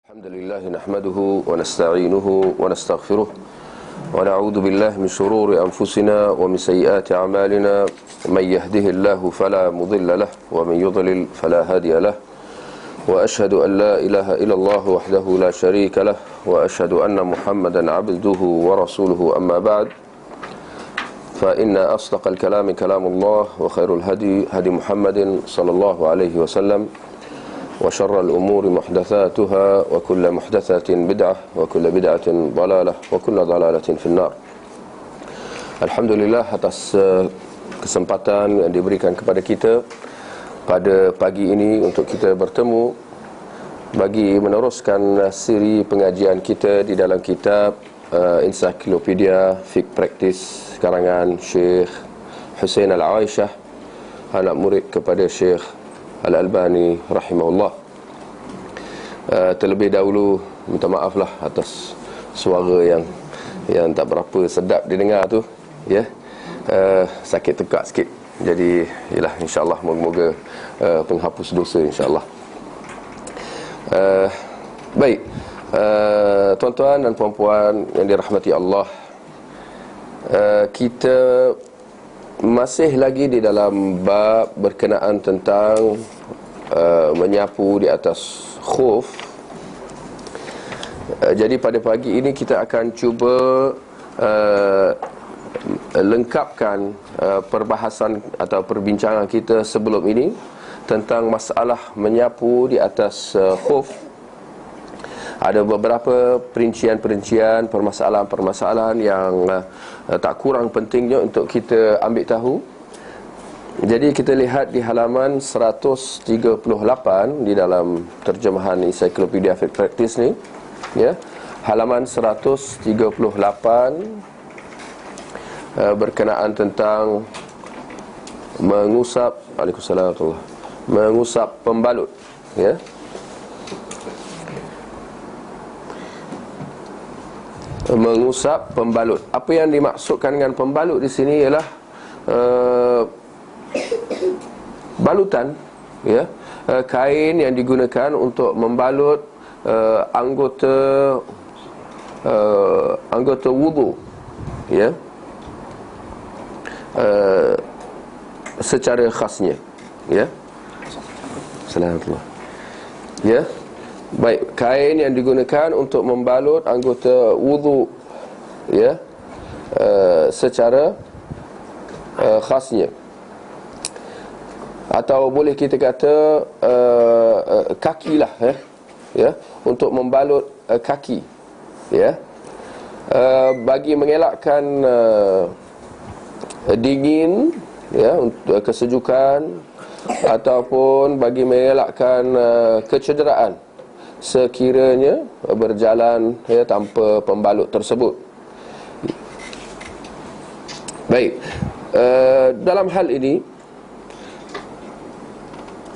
Alhamdulillah nahmaduhu wa nasta'inuhu wa nastaghfiruh wa na'udzu billahi min shururi anfusina wa min sayyiati a'malina may yahdihillahu fala mudilla lahu wa man yudlil fala hadiya lahu wa ashhadu an la ilaha illallah wahdahu la sharika lahu wa ashhadu anna Muhammadan 'abduhu wa rasuluhu amma ba'd fa inna asdaqal kalami kalamullah wa khairul hadi hadi Muhammadin sallallahu alaihi wasallam wa syarrul umuri muhdatsatuha wa kullu muhdatsatin bid'ah wa kullu bid'atin dhalalah wa kullu dhalalatin finnar. Alhamdulillah atas kesempatan yang diberikan kepada kita pada pagi ini untuk kita bertemu bagi meneruskan siri pengajian kita di dalam kitab Encyclopedia Fiqh Practice karangan Syekh Hussein Al-Aisyah, anak murid kepada Syekh Al-Albani rahimahullah. Terlebih dahulu minta maaflah atas suara yang tak berapa sedap didengar tu, ya. Sakit tekak sikit. Jadi yalah, insya-Allah moga-moga penghapus dosa insya-Allah. Baik. Tuan-tuan dan puan-puan yang dirahmati Allah, kita masih lagi di dalam bab berkenaan tentang menyapu di atas khuf. Jadi pada pagi ini kita akan cuba lengkapkan perbahasan atau perbincangan kita sebelum ini tentang masalah menyapu di atas khuf. Ada beberapa perincian-perincian, permasalahan-permasalahan yang tak kurang pentingnya untuk kita ambil tahu. Jadi kita lihat di halaman 138 di dalam terjemahan Encyclopedia Fiqh Practice ni, ya. Halaman 138 berkenaan tentang mengusap, Waalaikumsalam warahmatullahi, mengusap pembalut, ya. Mengusap pembalut. Apa yang dimaksudkan dengan pembalut di sini ialah balutan, ya, kain yang digunakan untuk membalut anggota wudu, ya, secara khasnya, ya. Assalamualaikum. Ya. Baik, kain yang digunakan untuk membalut anggota wudu, ya, secara khasnya. Atau boleh kita kata kaki lah, ya, untuk membalut kaki, ya, bagi mengelakkan dingin, ya, kesejukan, ataupun bagi mengelakkan kecederaan sekiranya berjalan, ya, tanpa pembalut tersebut. Baik, dalam hal ini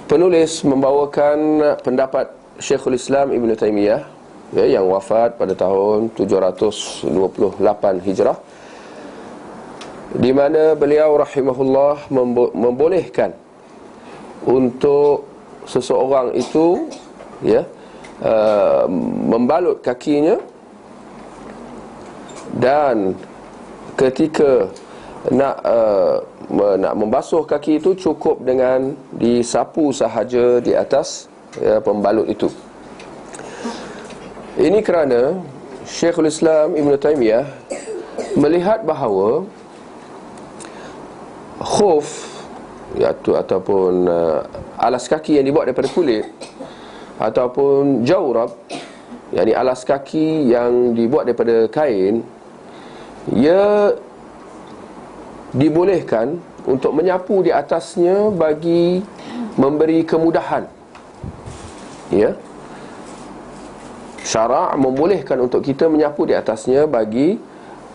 penulis membawakan pendapat Syekhul Islam Ibn Taymiyah, ya, yang wafat pada tahun 728 Hijrah, di mana beliau rahimahullah membolehkan untuk seseorang itu, ya, membalut kakinya, dan ketika nak membasuh kaki itu cukup dengan disapu sahaja di atas, ya, pembalut itu. Ini kerana Syekhul Islam Ibn Taymiyah melihat bahawa khuf, iaitu ataupun alas kaki yang dibuat daripada kulit, ataupun jawrab, yakni alas kaki yang dibuat daripada kain, ia dibolehkan untuk menyapu di atasnya bagi memberi kemudahan, ya. Syarak membolehkan untuk kita menyapu di atasnya bagi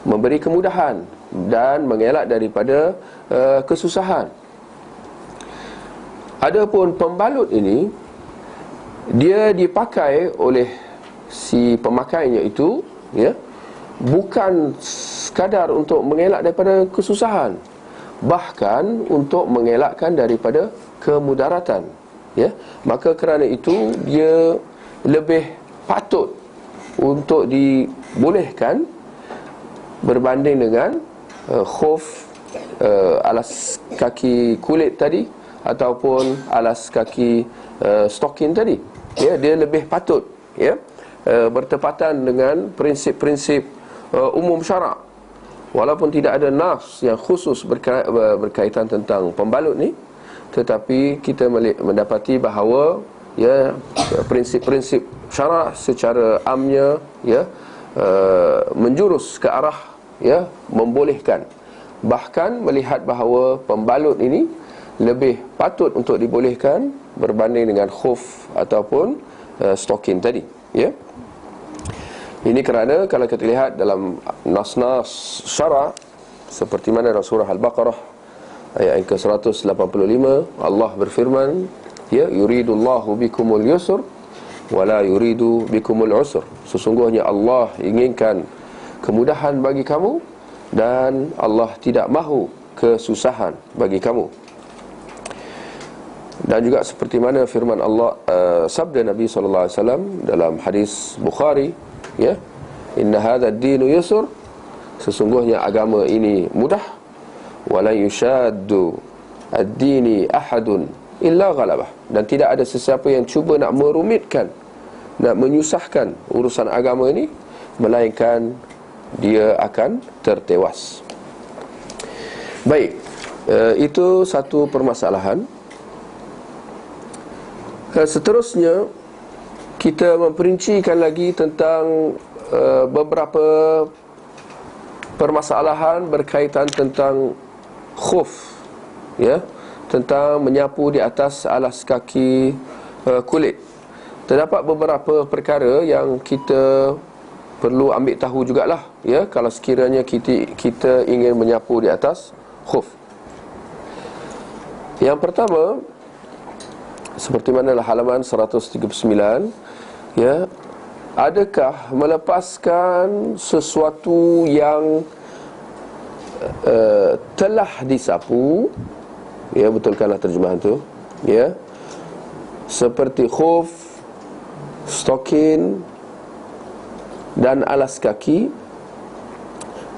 memberi kemudahan dan mengelak daripada kesusahan. Adapun pembalut ini, dia dipakai oleh si pemakainya itu, ya, bukan sekadar untuk mengelak daripada kesusahan, bahkan untuk mengelakkan daripada kemudaratan, ya. Maka kerana itu dia lebih patut untuk dibolehkan berbanding dengan khuf alas kaki kulit tadi ataupun alas kaki stokin tadi. Ya, dia lebih patut, ya, bertepatan dengan prinsip-prinsip umum syarak. Walaupun tidak ada nas yang khusus berkaitan tentang pembalut ni, tetapi kita mendapati bahawa, ya, prinsip-prinsip syarak secara amnya, ya, menjurus ke arah, ya, membolehkan. Bahkan melihat bahawa pembalut ini lebih patut untuk dibolehkan berbanding dengan khuf ataupun stokin tadi, ya. Ini kerana kalau kita lihat dalam nas-nas syara' seperti mana dalam surah Al-Baqarah ayat yang ke-185, Allah berfirman, ya, yuridullahu bikumul yusr wala yuridu bikumul usr. Sesungguhnya Allah inginkan kemudahan bagi kamu dan Allah tidak mahu kesusahan bagi kamu. Dan juga seperti mana firman Allah, sabda Nabi SAW dalam hadis Bukhari, ya, inna hadha ad-dinu yusr, sesungguhnya agama ini mudah, wala yushaddu ad-dini ahadun illa ghalabah, dan tidak ada sesiapa yang cuba nak merumitkan, nak menyusahkan urusan agama ini, melainkan dia akan tertewas. Baik, itu satu permasalahan. Seterusnya kita memperincikan lagi tentang beberapa permasalahan berkaitan tentang khuf, ya, tentang menyapu di atas alas kaki kulit. Terdapat beberapa perkara yang kita perlu ambil tahu jugalah, ya, kalau sekiranya kita ingin menyapu di atas khuf. Yang pertama, seperti mana halaman 139, ya, adakah melepaskan sesuatu yang telah disapu, ya, betulkanlah terjemahan tu, ya, seperti khuf, stokin dan alas kaki,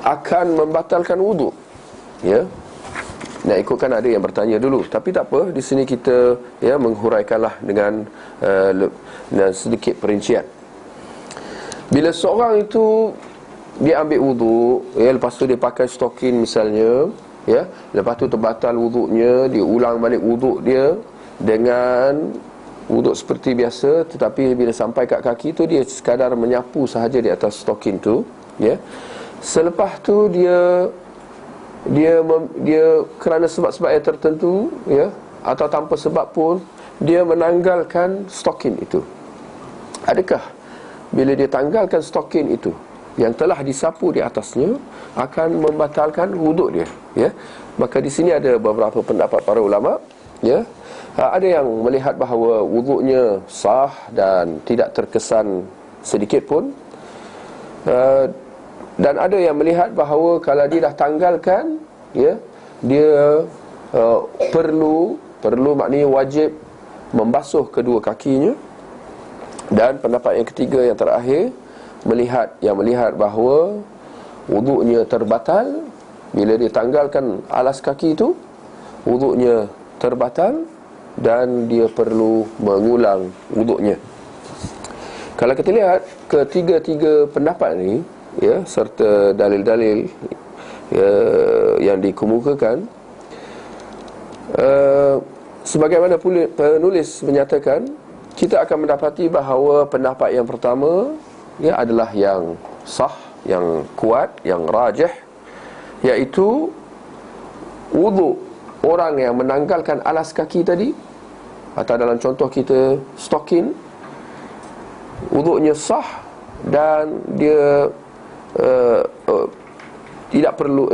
akan membatalkan wuduk, ya. Nak ikutkan ada yang bertanya dulu, tapi tak apa, di sini kita, ya, menghuraikanlah dengan sedikit perincian. Bila seorang itu dia ambil wuduk, ya, lepas tu dia pakai stokin misalnya, ya, lepas tu terbatal wuduknya, dia ulang balik wuduk dia dengan wuduk seperti biasa, tetapi bila sampai kat kaki tu dia sekadar menyapu sahaja di atas stokin tu, ya. Selepas tu dia kerana sebab-sebab yang tertentu, ya, atau tanpa sebab pun dia menanggalkan stokin itu. Adakah bila dia tanggalkan stokin itu yang telah disapu di atasnya akan membatalkan wuduk dia, ya? Maka di sini ada beberapa pendapat para ulama, ya. Ada yang melihat bahawa wuduknya sah dan tidak terkesan sedikit pun, dan ada yang melihat bahawa kalau dia dah tanggalkan, ya, dia perlu maknanya wajib membasuh kedua kakinya. Dan pendapat yang ketiga, yang terakhir, melihat bahawa wuduknya terbatal bila dia tanggalkan alas kaki itu, wuduknya terbatal dan dia perlu mengulang wuduknya. Kalau kita lihat ketiga-tiga pendapat ni, ya, serta dalil-dalil, ya, yang dikemukakan, sebagaimana penulis menyatakan, kita akan mendapati bahawa pendapat yang pertama, ya, adalah yang sah, yang kuat, yang rajih, iaitu wuduk orang yang menanggalkan alas kaki tadi, atau dalam contoh kita stokin, wuduknya sah dan dia tidak perlu,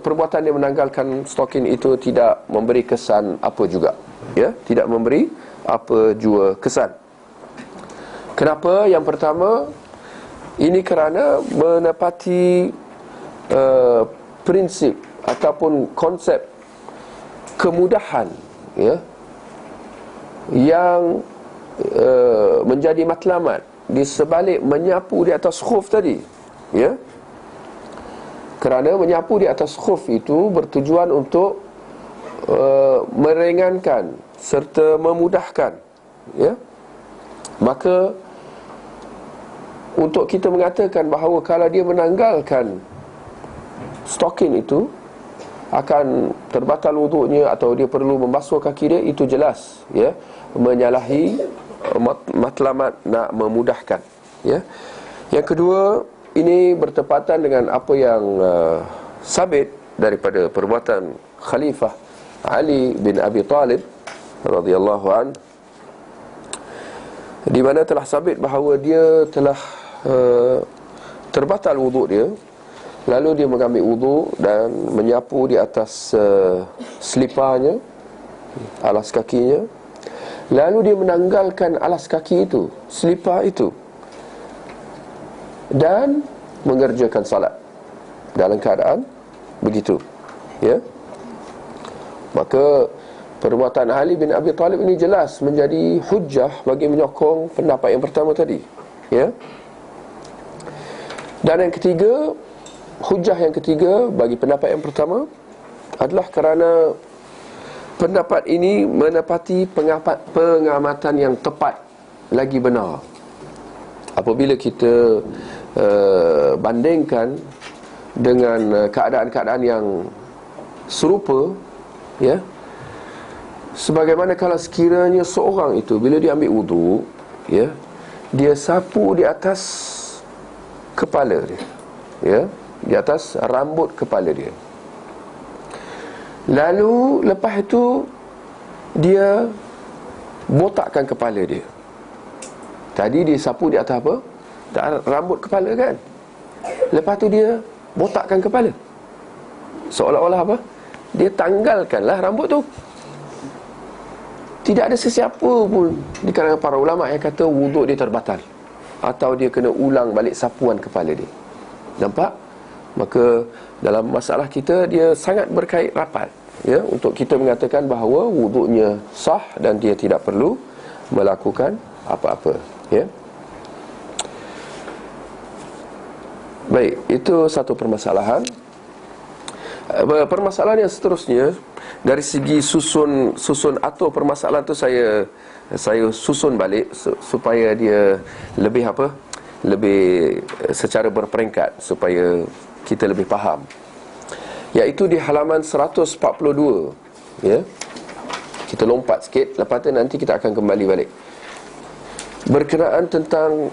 perbuatan dia menanggalkan stokin itu tidak memberi kesan apa juga, ya, tidak memberi apa jua kesan. Kenapa? Yang pertama, ini kerana menepati prinsip ataupun konsep kemudahan, ya, yang menjadi matlamat di sebalik menyapu di atas khuf tadi, ya. Kerana menyapu di atas khuf itu bertujuan untuk meringankan serta memudahkan, ya. Maka untuk kita mengatakan bahawa kalau dia menanggalkan stokin itu akan terbatal wuduknya atau dia perlu membasuh kaki dia, itu jelas, ya, menyalahi matlamat nak memudahkan, ya. Yang kedua, ini bertepatan dengan apa yang sabit daripada perbuatan Khalifah Ali bin Abi Talib radhiyallahu an, di mana telah sabit bahawa dia telah terbatal wuduk dia, lalu dia mengambil wuduk dan menyapu di atas seliparnya, alas kakinya, lalu dia menanggalkan alas kaki itu, selipar itu, dan mengerjakan salat dalam keadaan begitu, ya. Maka perbuatan Ali bin Abi Talib ini jelas menjadi hujjah bagi menyokong pendapat yang pertama tadi, ya. Dan yang ketiga, hujjah yang ketiga bagi pendapat yang pertama adalah kerana pendapat ini menepati pengamatan yang tepat lagi benar. Apabila kita bandingkan dengan keadaan-keadaan yang serupa, ya, sebagaimana kalau sekiranya seorang itu bila dia ambil wuduk, ya, dia sapu di atas kepala dia, ya, di atas rambut kepala dia, lalu lepas itu dia botakkan kepala dia. Tadi dia sapu di atas apa? Rambut kepala, kan? Lepas tu dia botakkan kepala, seolah-olah apa? Dia tanggalkanlah rambut tu. Tidak ada sesiapa pun di kalangan para ulama yang kata wuduk dia terbatal atau dia kena ulang balik sapuan kepala dia. Nampak? Maka dalam masalah kita dia sangat berkait rapat, ya, untuk kita mengatakan bahawa wuduknya sah dan dia tidak perlu melakukan apa-apa, ya. Baik, itu satu permasalahan. Permasalahan yang seterusnya, dari segi susun atau permasalahan tu saya susun balik supaya dia lebih apa? Lebih secara berperingkat supaya kita lebih faham. Iaitu di halaman 142, ya. Kita lompat sikit, lepas tu nanti kita akan kembali balik. Berkenaan tentang,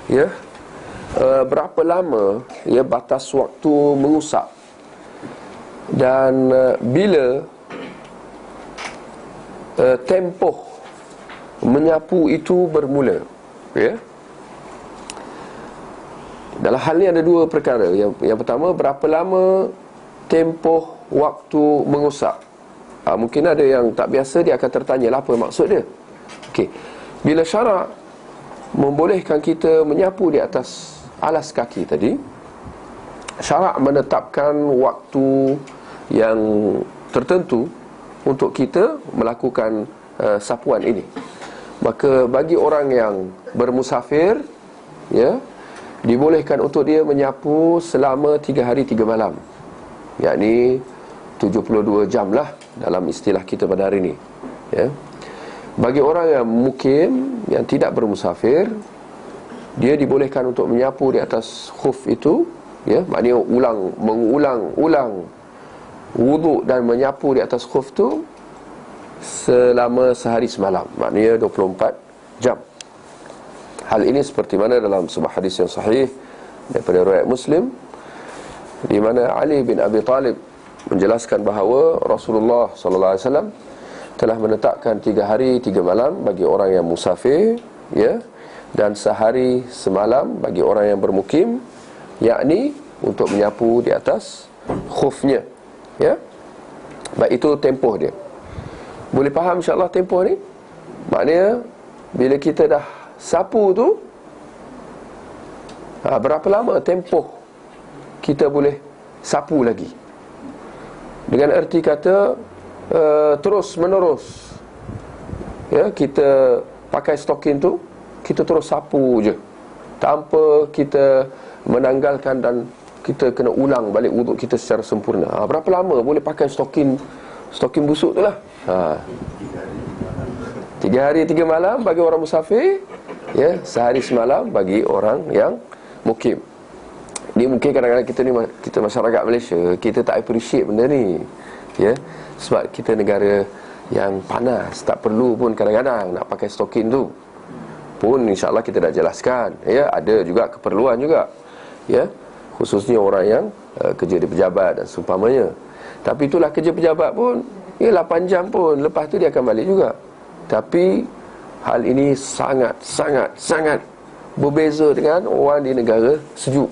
ya, berapa lama, ya, batas waktu mengusap dan bila tempoh menyapu itu bermula, ya. Dalam hal ni ada dua perkara. Yang pertama, berapa lama tempoh waktu mengusap. Mungkin ada yang tak biasa, dia akan tertanya lah apa maksud dia. Okey, bila syarak membolehkan kita menyapu di atas alas kaki tadi, syarak menetapkan waktu yang tertentu untuk kita melakukan sapuan ini. Maka bagi orang yang bermusafir, ya, dibolehkan untuk dia menyapu selama 3 hari 3 malam, yakni 72 jam lah dalam istilah kita pada hari ini, ya. Bagi orang yang mukim, yang tidak bermusafir, dia dibolehkan untuk menyapu di atas khuf itu, ya, maknanya mengulang-ulang wuduk dan menyapu di atas khuf tu selama sehari semalam, maknanya 24 jam. Hal ini seperti mana dalam sebuah hadis yang sahih daripada riwayat Muslim, di mana Ali bin Abi Talib menjelaskan bahawa Rasulullah sallallahu alaihi wasallam telah menetapkan 3 hari 3 malam bagi orang yang musafir, ya, dan sehari semalam bagi orang yang bermukim, yakni untuk menyapu di atas khufnya, ya. Baik, itu tempoh dia. Boleh faham insya-Allah tempoh ni? Maknanya bila kita dah sapu tu, berapa lama tempoh kita boleh sapu lagi? Dengan erti kata terus menerus, ya, kita pakai stokin tu kita terus sapu je tanpa kita menanggalkan, dan kita kena ulang balik wuduk kita secara sempurna. Berapa lama boleh pakai stokin busuk tu lah? 3 hari 3 malam bagi orang musafir, ya, sehari semalam bagi orang yang mukim. Ni mungkin kadang-kadang kita masyarakat Malaysia, kita tak appreciate benda ni, ya, sebab kita negara yang panas, tak perlu pun kadang-kadang nak pakai stokin tu pun. InsyaAllah kita dah jelaskan, ya, ada juga keperluan juga, ya, khususnya orang yang kerja di pejabat dan seumpamanya. Tapi itulah, kerja pejabat pun, ya, 8 jam pun, lepas tu dia akan balik juga. Tapi hal ini sangat berbeza dengan orang di negara sejuk.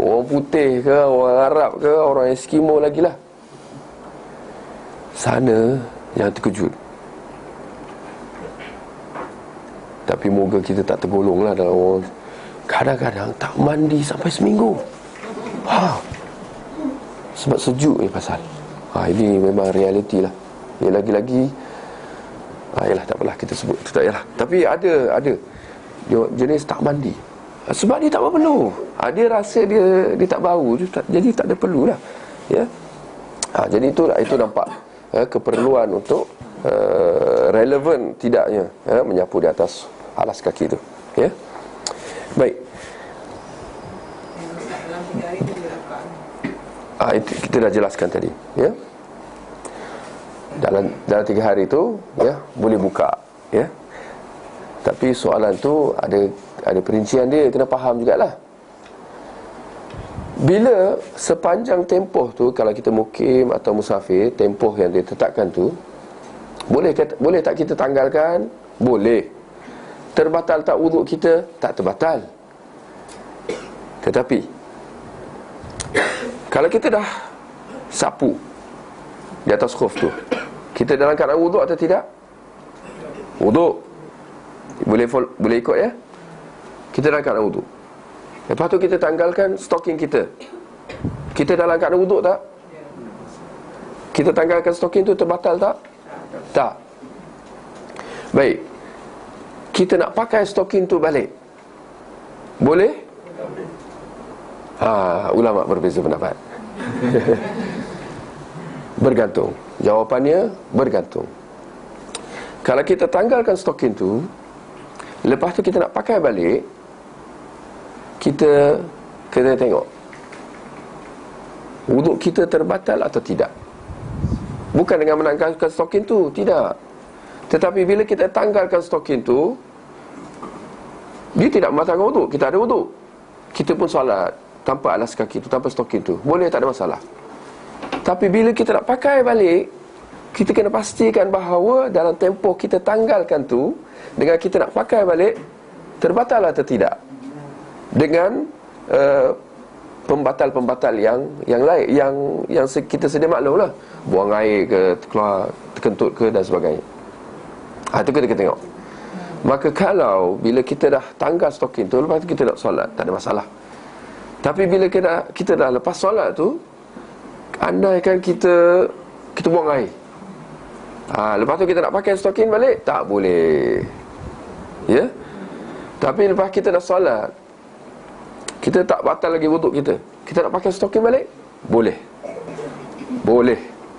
Orang putih ke, orang Arab ke, orang Eskimo lagi lah, sana yang terkejut. Tapi moga kita tak tergolong lah dalam orang kadang-kadang tak mandi sampai seminggu. Sebab sejuk ni pasal. Ini memang realiti lah. Ya, lagi-lagi yalah, tak apalah kita sebut tu, tak yalah. Tapi ada jenis tak mandi sebab dia tak berpeluh. Dia rasa dia tak bau, jadi tak ada perlu lah, ya. Jadi itu nampak keperluan untuk relevan tidaknya menyapu di atas alas kaki tu, ya. Baik. Itu kita dah jelaskan tadi, ya. Dalam 3 hari tu, ya, boleh buka, ya. Tapi soalan tu ada perincian dia, kena faham jugalah. Bila sepanjang tempoh tu, kalau kita mukim atau musafir, tempoh yang dia tetapkan tu, boleh tak kita tanggalkan? Boleh. Terbatal tak wuduk kita? Tak terbatal. Tetapi kalau kita dah sapu di atas khuf tu, kita dalam keadaan wuduk atau tidak? Wuduk. Boleh ikut, ya. Kita dalam keadaan wuduk. Lepas tu kita tanggalkan stoking kita. Kita dalam keadaan wuduk tak? Kita tanggalkan stoking tu, terbatal tak? Tak. Baik. Kita nak pakai stoking tu balik, boleh? Ulama berbeza pendapat. Bergantung. Jawapannya bergantung. Kalau kita tanggalkan stokin tu, lepas tu kita nak pakai balik, kita kena tengok wuduk kita terbatal atau tidak. Bukan dengan menanggalkan stokin tu, tidak. Tetapi bila kita tanggalkan stokin tu, dia tidak membatalkan wuduk. Kita ada wuduk, kita pun solat tanpa alas kaki tu, tanpa stokin tu, boleh, tak ada masalah. Tapi bila kita nak pakai balik, kita kena pastikan bahawa dalam tempoh kita tanggalkan tu dengan kita nak pakai balik, terbatal atau tidak dengan pembatal-pembatal yang lain, yang kita sedia maklum lah, buang air ke, keluar terkentut ke dan sebagainya. Itu kita tengok. Maka kalau bila kita dah tanggal stokin tu, lepas tu kita nak solat, tak ada masalah. Tapi bila kita dah lepas solat tu, andaikan kita buang air, lepas tu kita nak pakai stokin balik, tak boleh, ya. Tapi lepas kita dah solat, kita tak batal lagi wuduk kita, kita nak pakai stokin balik, boleh,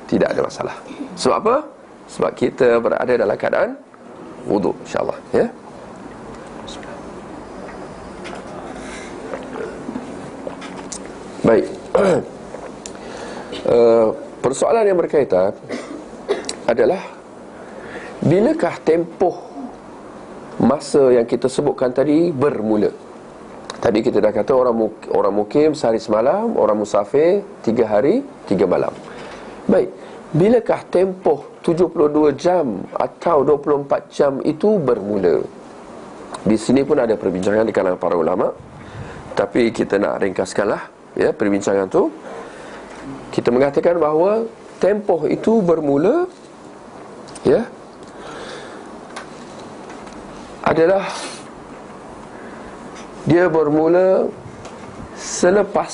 tidak ada masalah. Sebab apa? Sebab kita berada dalam keadaan wuduk, insyaAllah, ya. Baik. Persoalan yang berkaitan adalah, bilakah tempoh masa yang kita sebutkan tadi bermula? Tadi kita dah kata orang mukim sehari semalam, orang musafir 3 hari 3 malam. Baik, bilakah tempoh 72 jam atau 24 jam itu bermula? Di sini pun ada perbincangan di kalangan para ulama, tapi kita nak ringkaskanlah, ya, perbincangan tu. Kita mengatakan bahawa tempoh itu bermula, ya, adalah dia bermula selepas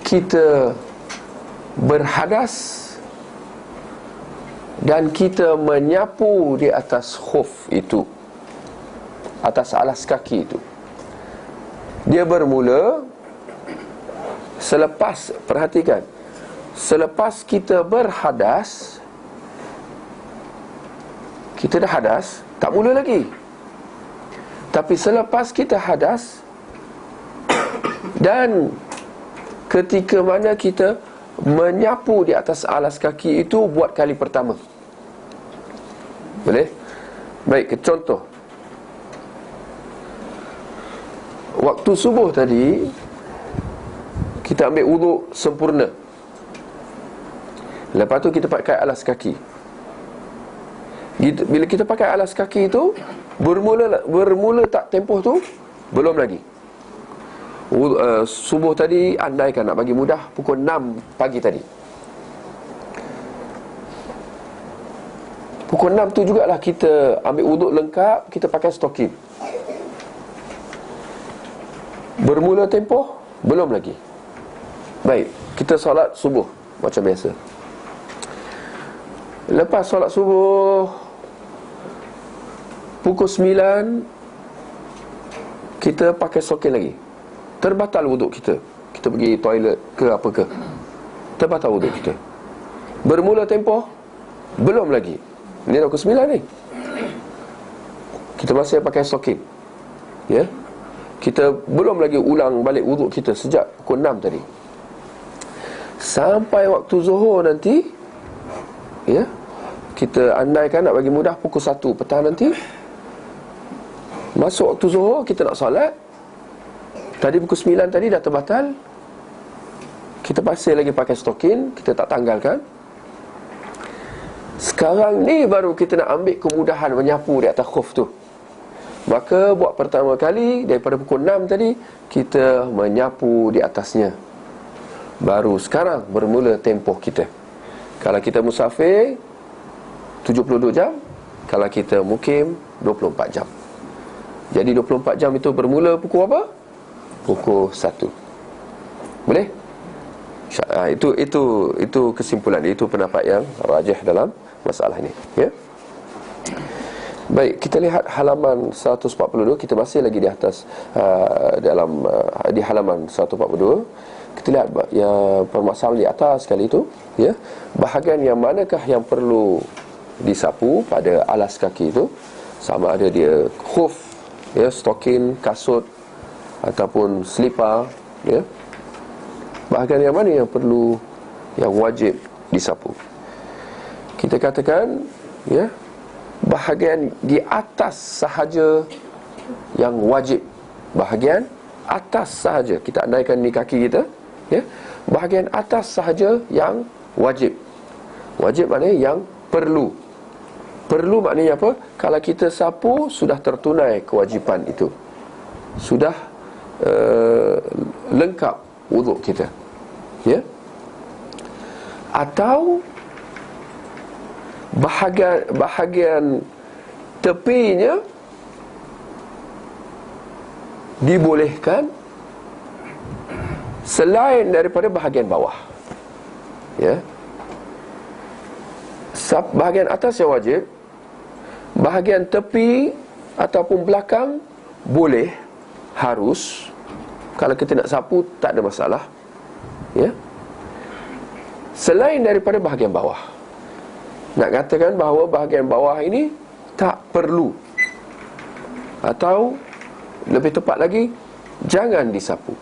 kita berhadas dan kita menyapu di atas khuf itu, atas alas kaki itu. Dia bermula selepas, perhatikan, selepas kita berhadas. Kita dah hadas, tak mula lagi. Tapi selepas kita hadas, dan ketika mana kita menyapu di atas alas kaki itu buat kali pertama. Boleh? Baik, contoh. Waktu subuh tadi kita ambil wuduk sempurna. Lepas tu kita pakai alas kaki. Bila kita pakai alas kaki itu, bermula tak tempoh tu? Belum lagi. Subuh tadi, andaikan nak bagi mudah, pukul 6 pagi tadi. Pukul 6 tu jugalah kita ambil wuduk lengkap, kita pakai stokin. Bermula tempoh? Belum lagi. Baik, kita solat subuh macam biasa. Lepas solat subuh, pukul 9 kita pakai stokin lagi. Terbatal wuduk kita. Kita pergi toilet ke apa ke, terbatal wuduk kita. Bermula tempoh? Belum lagi. Ini dah pukul 9 ni, kita masih pakai stokin. Ya, kita belum lagi ulang balik wuduk kita sejak pukul 6 tadi. Sampai waktu zuhur nanti, ya, kita andaikan nak bagi mudah pukul 1 petang nanti, masuk waktu zuhur, kita nak solat. Tadi pukul 9 tadi dah terbatal, kita masih lagi pakai stokin, kita tak tanggalkan. Sekarang ni baru kita nak ambil kemudahan menyapu di atas khuf tu. Maka buat pertama kali, daripada pukul 6 tadi, kita menyapu di atasnya. Baru sekarang bermula tempoh kita. Kalau kita musafir 72 jam, kalau kita mukim 24 jam. Jadi 24 jam itu bermula pukul apa? Pukul 1. Boleh? Itu kesimpulan, itu pendapat yang rajih dalam masalah ini, ya. Baik, kita lihat halaman 142. Kita masih lagi di atas di halaman 142. Kita lihat permasalahan di atas kali itu, ya. Bahagian yang manakah yang perlu disapu pada alas kaki itu, sama ada dia khuf, ya, stokin, kasut ataupun selipar, ya. Bahagian yang mana yang perlu, yang wajib disapu? Kita katakan, ya, bahagian di atas sahaja yang wajib. Bahagian atas sahaja, kita andaikan ni kaki kita, ya, bahagian atas sahaja yang wajib. Wajib maknanya yang perlu. Perlu maknanya apa? Kalau kita sapu, sudah tertunai kewajipan itu, sudah lengkap wuduk kita, ya. Atau bahagian tepinya dibolehkan selain daripada bahagian bawah, ya. Bahagian atas yang wajib, bahagian tepi ataupun belakang boleh, harus. Kalau kita nak sapu tak ada masalah, ya. Selain daripada bahagian bawah, nak katakan bahawa bahagian bawah ini tak perlu, atau lebih tepat lagi, jangan disapu,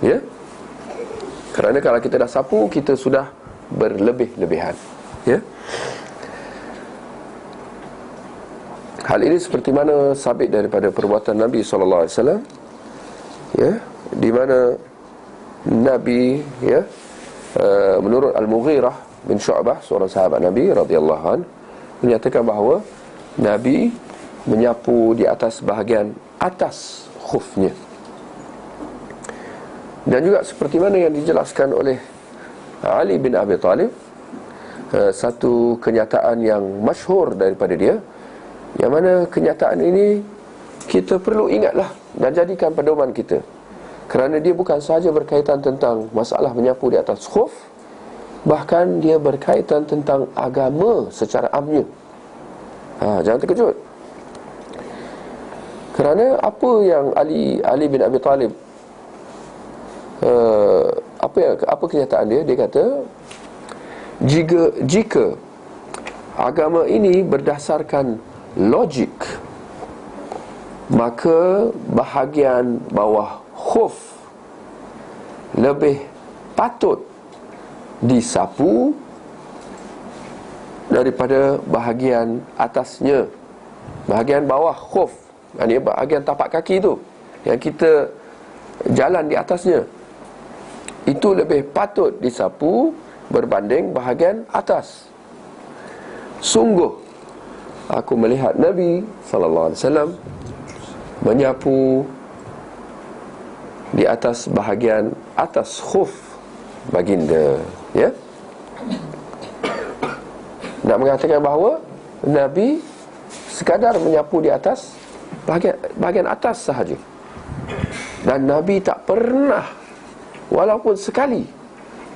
ya. Kerana kalau kita dah sapu, kita sudah berlebih-lebihan, ya. Hal ini seperti mana sabit daripada perbuatan Nabi SAW, ya, di mana Nabi, ya, menurut Al-Mughirah bin Syu'bah, seorang sahabat Nabi radhiyallahu anhu, menyatakan bahawa Nabi menyapu di atas bahagian atas khufnya. Dan juga seperti mana yang dijelaskan oleh Ali bin Abi Talib, satu kenyataan yang masyhur daripada dia, yang mana kenyataan ini kita perlu ingatlah dan jadikan pedoman kita. Kerana dia bukan sahaja berkaitan tentang masalah menyapu di atas khuf, Bahkan dia berkaitan tentang agama secara amnya. Jangan terkejut. Kerana apa yang Ali bin Abi Talib, apa kenyataan dia? Dia kata, jika agama ini berdasarkan logik, maka bahagian bawah khuf lebih patut disapu daripada bahagian atasnya. Bahagian bawah khuf, ini bahagian tapak kaki tu yang kita jalan di atasnya, itu lebih patut disapu berbanding bahagian atas. Sungguh aku melihat Nabi SAW menyapu di atas bahagian atas khuf baginda. Ya, nak mengatakan bahawa Nabi sekadar menyapu di atas bahagian atas sahaja, dan Nabi tak pernah walaupun sekali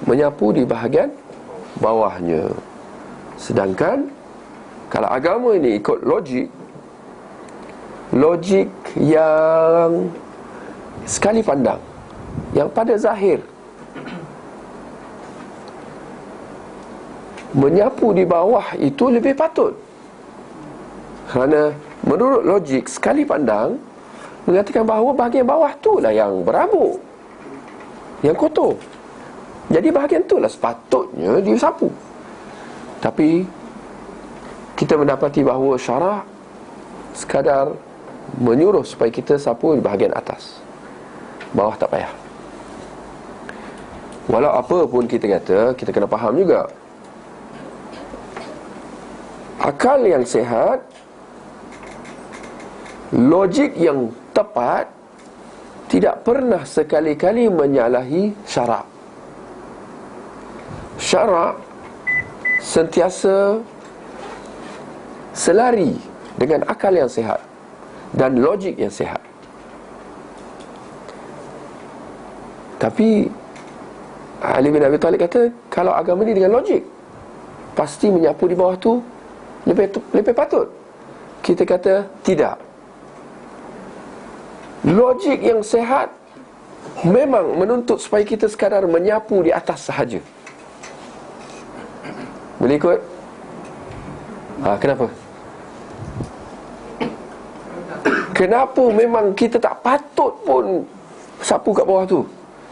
menyapu di bahagian bawahnya. Sedangkan kalau agama ini ikut logik yang sekali pandang, yang pada zahir, menyapu di bawah itu lebih patut. Kerana menurut logik sekali pandang mengatakan bahawa bahagian bawah tu lah yang berabuk, yang kotor. Jadi bahagian tu lah sepatutnya disapu. Tapi kita mendapati bahawa syarak sekadar menyuruh supaya kita sapu di bahagian atas, bawah tak payah. Walau apa pun kita kata, kita kena faham juga, akal yang sihat, logik yang tepat tidak pernah sekali-kali menyalahi syarak. Syarak sentiasa selari dengan akal yang sihat dan logik yang sihat. Tapi Ali bin Abi Talib kata, kalau agama ni dengan logik, pasti menyapu di bawah tu lebih patut. Kita kata tidak. Logik yang sihat memang menuntut supaya kita sekadar menyapu di atas sahaja. Boleh ikut? Kenapa? Kenapa memang kita tak patut pun sapu kat bawah tu?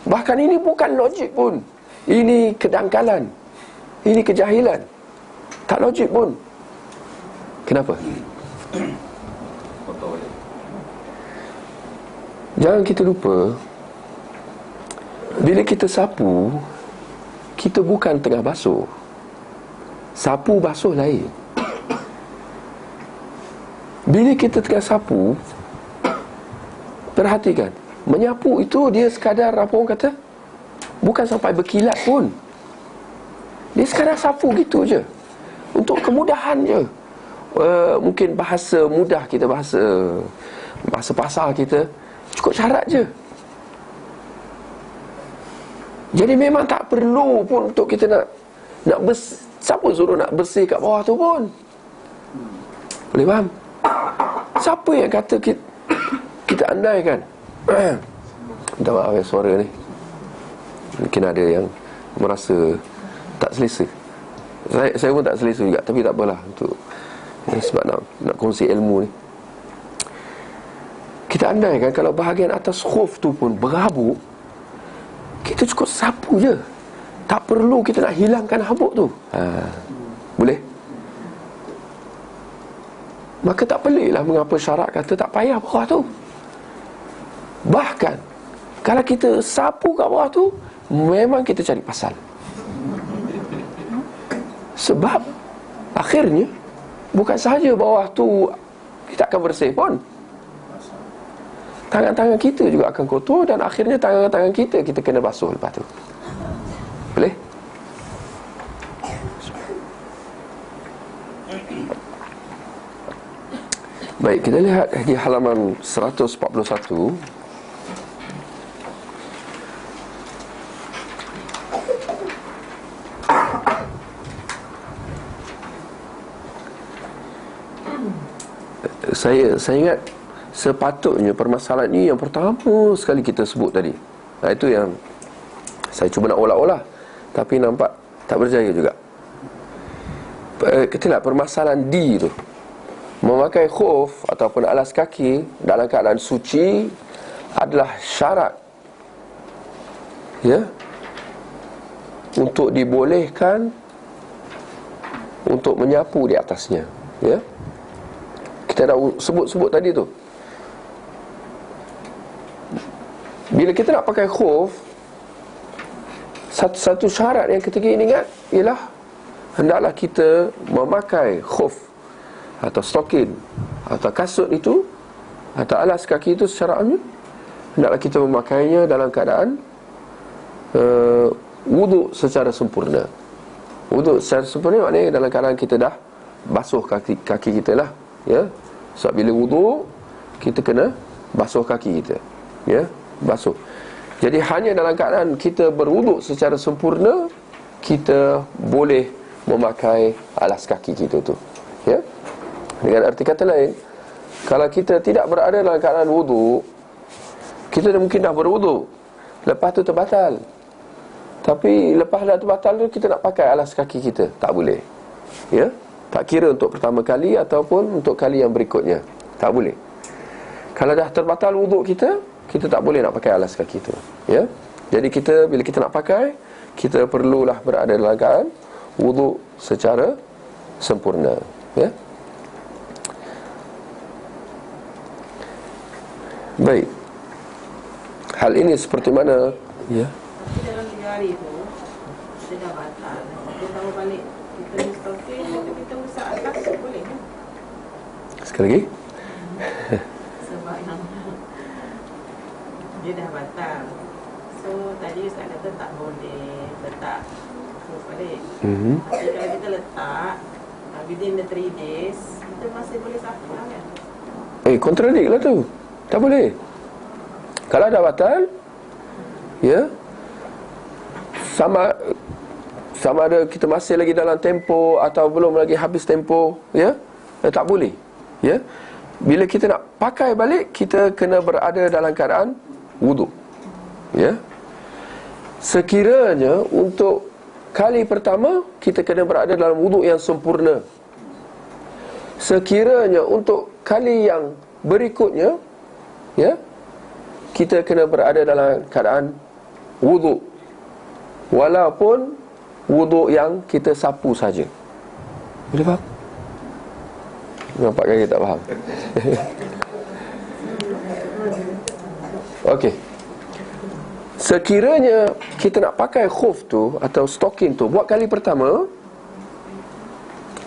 Bahkan ini bukan logik pun. Ini kedangkalan, ini kejahilan. Tak logik pun. Kenapa? Jangan kita lupa, bila kita sapu, kita bukan tengah basuh. Sapu basuh lain. Bila kita tengah sapu, perhatikan, menyapu itu dia sekadar, apa orang kata, bukan sampai berkilat pun. Dia sekadar sapu gitu je, untuk kemudahan je. Mungkin bahasa mudah kita, bahasa pasar kita, cukup syarat je. Jadi memang tak perlu pun untuk kita nak siapa suruh nak bersih kat bawah tu pun. Boleh faham? Siapa yang kata kita andaikan minta maaf suara ni, mungkin ada yang merasa tak selesa. Saya pun tak selesa juga, tapi tak apalah, untuk sebab nak kongsi ilmu ni. Kita andaikan kalau bahagian atas khuf tu pun berhabuk, kita cukup sapu je, tak perlu kita nak hilangkan habuk tu. Boleh? Maka tak peliklah mengapa syarak kata tak payah bawah tu. Bahkan kalau kita sapu kat bawah tu, memang kita cari pasal. Sebab akhirnya bukan sahaja bawah tu kita akan bersih pun, tangan-tangan kita juga akan kotor, dan akhirnya tangan-tangan kita kena basuh lepas tu. Boleh? Baik, kita lihat di halaman 141. Saya ingat sepatutnya permasalahan ini yang pertama sekali kita sebut tadi. Itu yang saya cuba nak olah-olah, tapi nampak tak berjaya juga. Ketilah permasalahan D tu, memakai khuf ataupun alas kaki dalam keadaan suci adalah syarat, ya, untuk dibolehkan untuk menyapu di atasnya, ya. Kita dah sebut-sebut tadi tu. Bila kita nak pakai khuf, satu syarat yang ketiga ini ingat ialah hendaklah kita memakai khuf atau stokin atau kasut itu atau alas kaki itu secara amnya, hendaklah kita memakainya dalam keadaan wuduk secara sempurna. Wuduk secara sempurna maknanya dalam keadaan kita dah basuh kaki kita lah, ya. Sebab bila wuduk kita kena basuh kaki kita, ya, basuh. Jadi hanya dalam keadaan kita berwuduk secara sempurna kita boleh memakai alas kaki kita tu, ya. Dengan arti kata lain, kalau kita tidak berada dalam keadaan wuduk, kita mungkin dah berwuduk, lepas tu terbatal, tapi lepas dah terbatal tu kita nak pakai alas kaki kita, tak boleh, ya. Tak kira untuk pertama kali ataupun untuk kali yang berikutnya, tak boleh. Kalau dah terbatal wuduk kita, kita tak boleh nak pakai alas kaki tu, ya. Jadi kita, bila kita nak pakai, kita perlulah berada dalam keadaan wuduk secara sempurna, ya. Baik. Hal ini seperti mana, ya. Tapi dalam 3 hari tu kita dah batal. Kita tahu balik kita ni stokin, kita usah atas, boleh kan? Sekali lagi. Sebab yang dia dah batal. So tadi Ustaz kata tak boleh letak khuf balik. Tapi kalau kita letak within the 3 days, kita masih boleh sapu lah kan? Kontradik lah tu. Tak boleh. Kalau dah batal, ya, sama ada kita masih lagi dalam tempoh atau belum lagi habis tempoh, ya, tak boleh, ya. Bila kita nak pakai balik, kita kena berada dalam keadaan wuduk, ya. Sekiranya untuk kali pertama kita kena berada dalam wuduk yang sempurna. Sekiranya untuk kali yang berikutnya, ya, kita kena berada dalam keadaan wuduk, walaupun wuduk yang kita sapu saja. Boleh faham? Nampak kan kita tak faham? Okey. Sekiranya kita nak pakai khuf tu atau stokin tu buat kali pertama,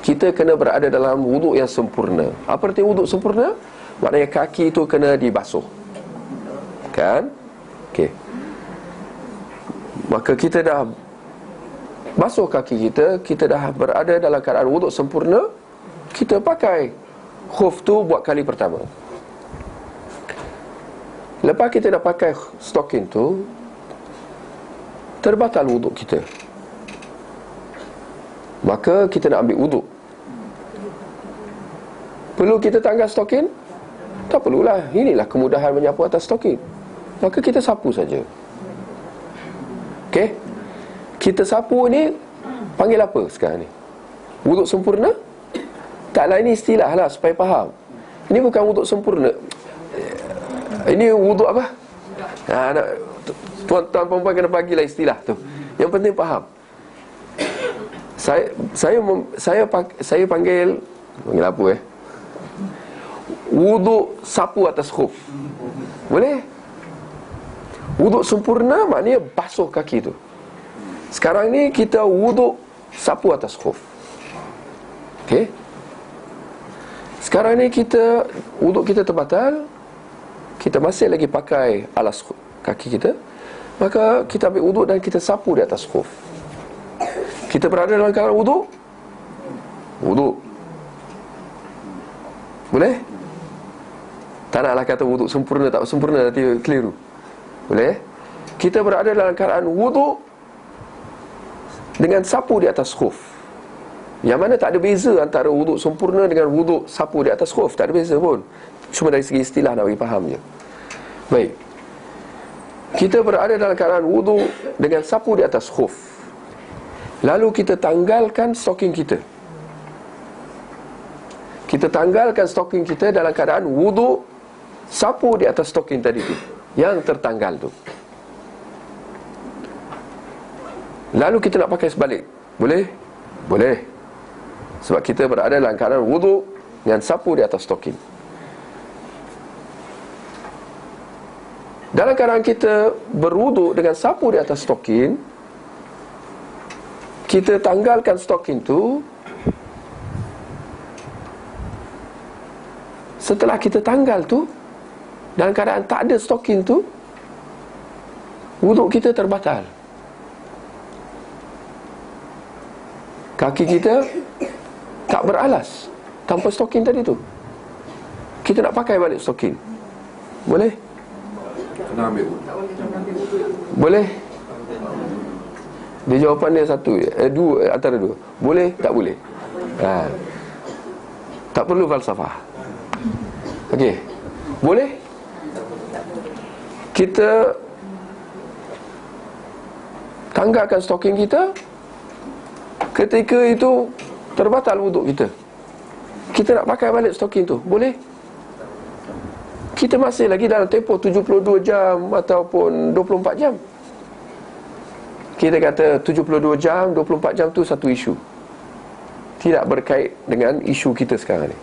kita kena berada dalam wuduk yang sempurna. Apa arti wuduk sempurna? Maknanya kaki tu kena dibasuh, kan? Okey. Maka kita dah basuh kaki kita, kita dah berada dalam keadaan wuduk sempurna, kita pakai khuf tu buat kali pertama. Lepas kita dah pakai stokin tu, terbatal wuduk kita, maka kita nak ambil wuduk. Perlu kita tanggal stokin? Tak perlulah. Inilah kemudahan menyapu atas stokin. Maka kita sapu saja. Okey? Kita sapu ni panggil apa sekarang ni? Wuduk sempurna? Taklah, ini istilah lah supaya faham. Ini bukan wuduk sempurna. Ini wuduk apa? Tuan-tuan perempuan kena bagilah istilah tu. Yang penting faham. Saya panggil apa wuduk sapu atas khuf. Boleh? Wuduk sempurna maknanya basuh kaki tu. Sekarang ni kita wuduk sapu atas khuf. Okey? Sekarang ni kita wuduk kita terbatal, kita masih lagi pakai alas kaki kita, maka kita ambil wuduk dan kita sapu di atas khuf. Kita berada dalam keadaan wuduk. Boleh? Tak naklah kata wuduk sempurna tak sempurna, nanti keliru. Boleh? Kita berada dalam keadaan wuduk dengan sapu di atas khuf. Yang mana tak ada beza antara wuduk sempurna dengan wuduk sapu di atas khuf. Tak ada beza pun. Cuma dari segi istilah nak bagi faham je. Baik. Kita berada dalam keadaan wuduk dengan sapu di atas khuf. Lalu kita tanggalkan stocking kita. Kita tanggalkan stocking kita dalam keadaan wuduk sapu di atas stocking tadi tu, yang tertanggal tu. Lalu kita nak pakai sebalik. Boleh? Boleh. Sebab kita berada dalam keadaan wuduk dengan sapu di atas stocking. Dalam keadaan kita berwuduk dengan sapu di atas stocking, kita tanggalkan stocking tu. Setelah kita tanggal tu, dalam keadaan tak ada stocking tu, wuduk kita terbatal. Kaki kita tak beralas tanpa stocking tadi tu. Kita nak pakai balik stocking. Boleh? Kena ambil. Boleh? Dia jawapan dia satu je. Dua, antara dua. Boleh, tak boleh. Tak perlu falsafah. Okey. Boleh? Kita tanggalkan stocking kita. Ketika itu terbatal wuduk kita. Kita nak pakai balik stocking tu. Boleh? Kita masih lagi dalam tempoh 72 jam ataupun 24 jam. Kita kata 72 jam, 24 jam tu satu isu. Tidak berkait dengan isu kita sekarang ni.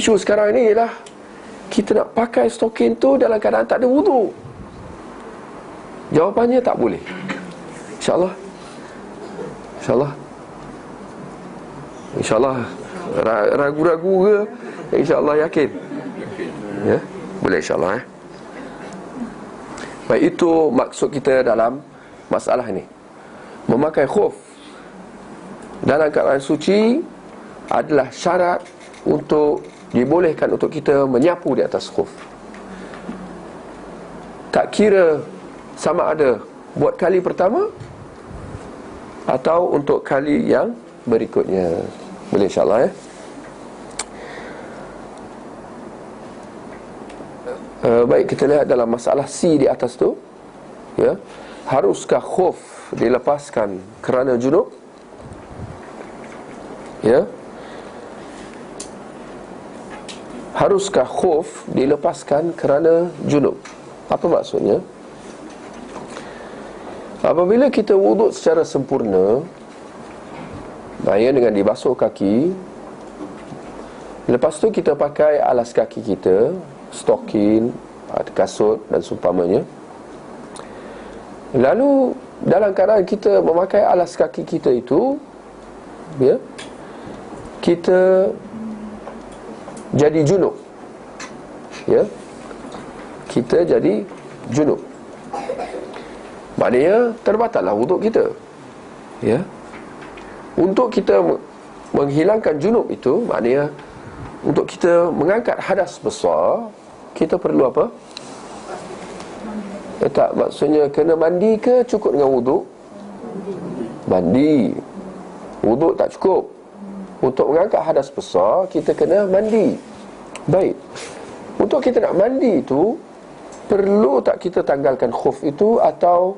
Isu sekarang ni ialah kita nak pakai stocking tu dalam keadaan tak ada wuduk. Jawapannya tak boleh. InsyaAllah. InsyaAllah. InsyaAllah. Ragu-ragu ke? InsyaAllah yakin. Ya? Boleh insyaAllah. Baik, itu maksud kita dalam masalah ini. Memakai khuf dalam keadaan suci adalah syarat untuk dibolehkan untuk kita menyapu di atas khuf. Tak kira sama ada buat kali pertama atau untuk kali yang berikutnya. Boleh insyaAllah ya. Baik, kita lihat dalam masalah C di atas tu, ya. Haruskah khuf dilepaskan kerana junub? Ya. Haruskah khuf dilepaskan kerana junub? Apa maksudnya? Apabila kita wuduk secara sempurna, maksudnya dengan dibasuh kaki, lepas tu kita pakai alas kaki kita, stocking, kasut dan seumpamanya. Lalu dalam keadaan kita memakai alas kaki kita itu, ya, kita jadi junub. Ya. Kita jadi junub. Maknanya terbatallah wuduk kita. Ya. Untuk kita menghilangkan junub itu, maknanya untuk kita mengangkat hadas besar, kita perlu apa? Tak, maksudnya kena mandi ke cukup dengan wuduk? Mandi. Wuduk tak cukup. Untuk mengangkat hadas besar, kita kena mandi. Baik. Untuk kita nak mandi itu, perlu tak kita tanggalkan khuf itu atau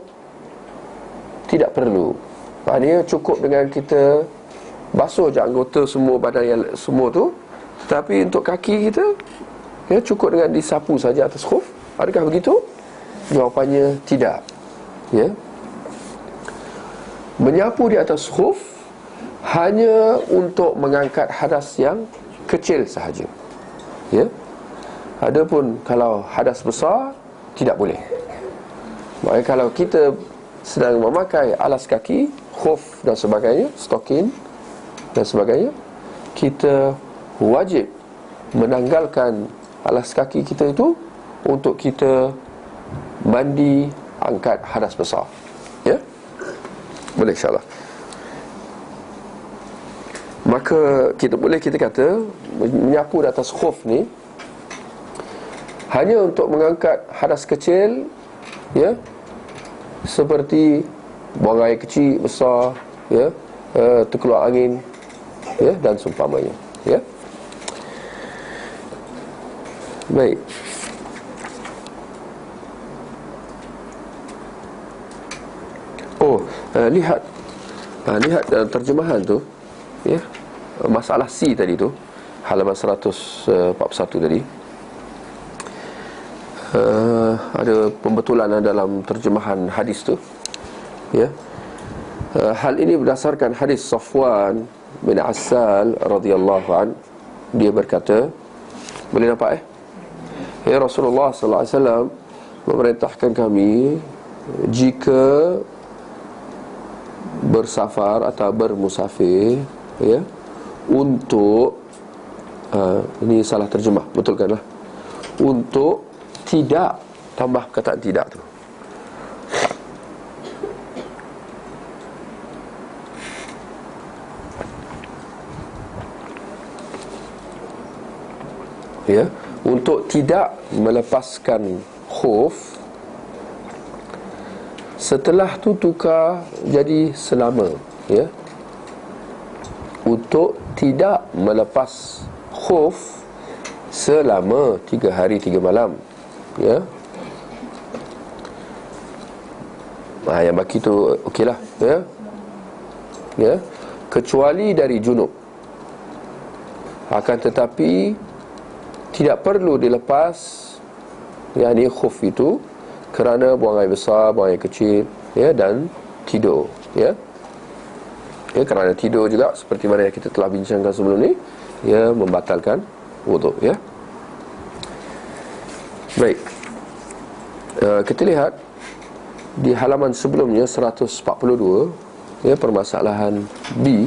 tidak perlu? Maknanya cukup dengan kita basuh je anggota semua badan yang semua tu, tapi untuk kaki kita, ya, cukup dengan disapu saja atas khuf. Adakah begitu? Jawapannya tidak. Ya. Menyapu di atas khuf hanya untuk mengangkat hadas yang kecil sahaja. Ya. Adapun kalau hadas besar, tidak boleh. Maknanya kalau kita sedang memakai alas kaki, khuf dan sebagainya, stocking dan sebagainya, kita wajib menanggalkan alas kaki kita itu untuk kita mandi, angkat hadas besar. Ya? Boleh insyaAllah. Maka kita kata menyapu di atas khuf ni hanya untuk mengangkat hadas kecil, ya, seperti buang air kecil, besar, ya, terkeluar angin, ya, dan seumpamanya, ya. Baik. Lihat terjemahan tu, ya. Masalah C tadi tu, halaman 141 tadi. Ada pembetulan dalam terjemahan hadis tu, ya. Hal ini berdasarkan hadis Safwan bin Assal radhiyallahu an. Dia berkata, boleh nampak ya, Rasulullah sallallahu alaihi wasallam memerintahkan kami jika bersafar atau bermusafir, ya, untuk ini salah terjemah, betulkanlah, untuk tidak, tambah kata tidak tu, ya, untuk tidak melepaskan khuf setelah tu tukar jadi selama, ya. Untuk tidak melepas khuf selama 3 hari 3 malam, ya. Yang baki tu okeylah, ya. Ya, kecuali dari junub. Akan tetapi tidak perlu dilepas, yakni khuf itu, kerana buang air besar, buang air kecil, ya, dan tidur, ya. Ya, kerana tidur juga seperti mana yang kita telah bincangkan sebelum ni, ya, membatalkan wuduk, ya. Baik. Kita lihat di halaman sebelumnya 142, ya, permasalahan B.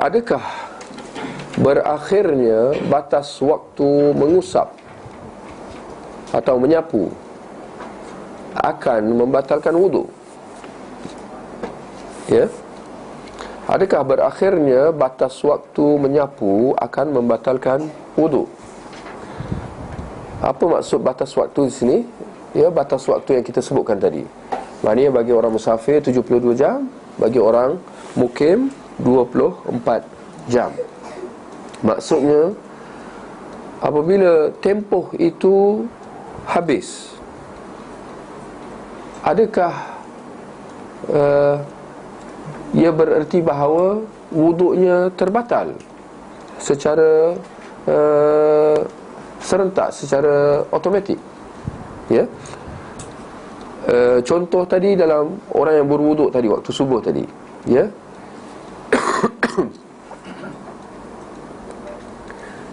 Adakah berakhirnya batas waktu mengusap atau menyapu akan membatalkan wuduk? Ya. Adakah berakhirnya batas waktu menyapu akan membatalkan wuduk? Apa maksud batas waktu di sini? Ya, batas waktu yang kita sebutkan tadi. Maknanya bagi orang musafir 72 jam, bagi orang mukim 24 jam. Maksudnya apabila tempoh itu habis, adakah ia bererti bahawa wuduknya terbatal secara serentak, secara automatik, ya. Contoh tadi dalam orang yang berwuduk tadi waktu subuh tadi, ya.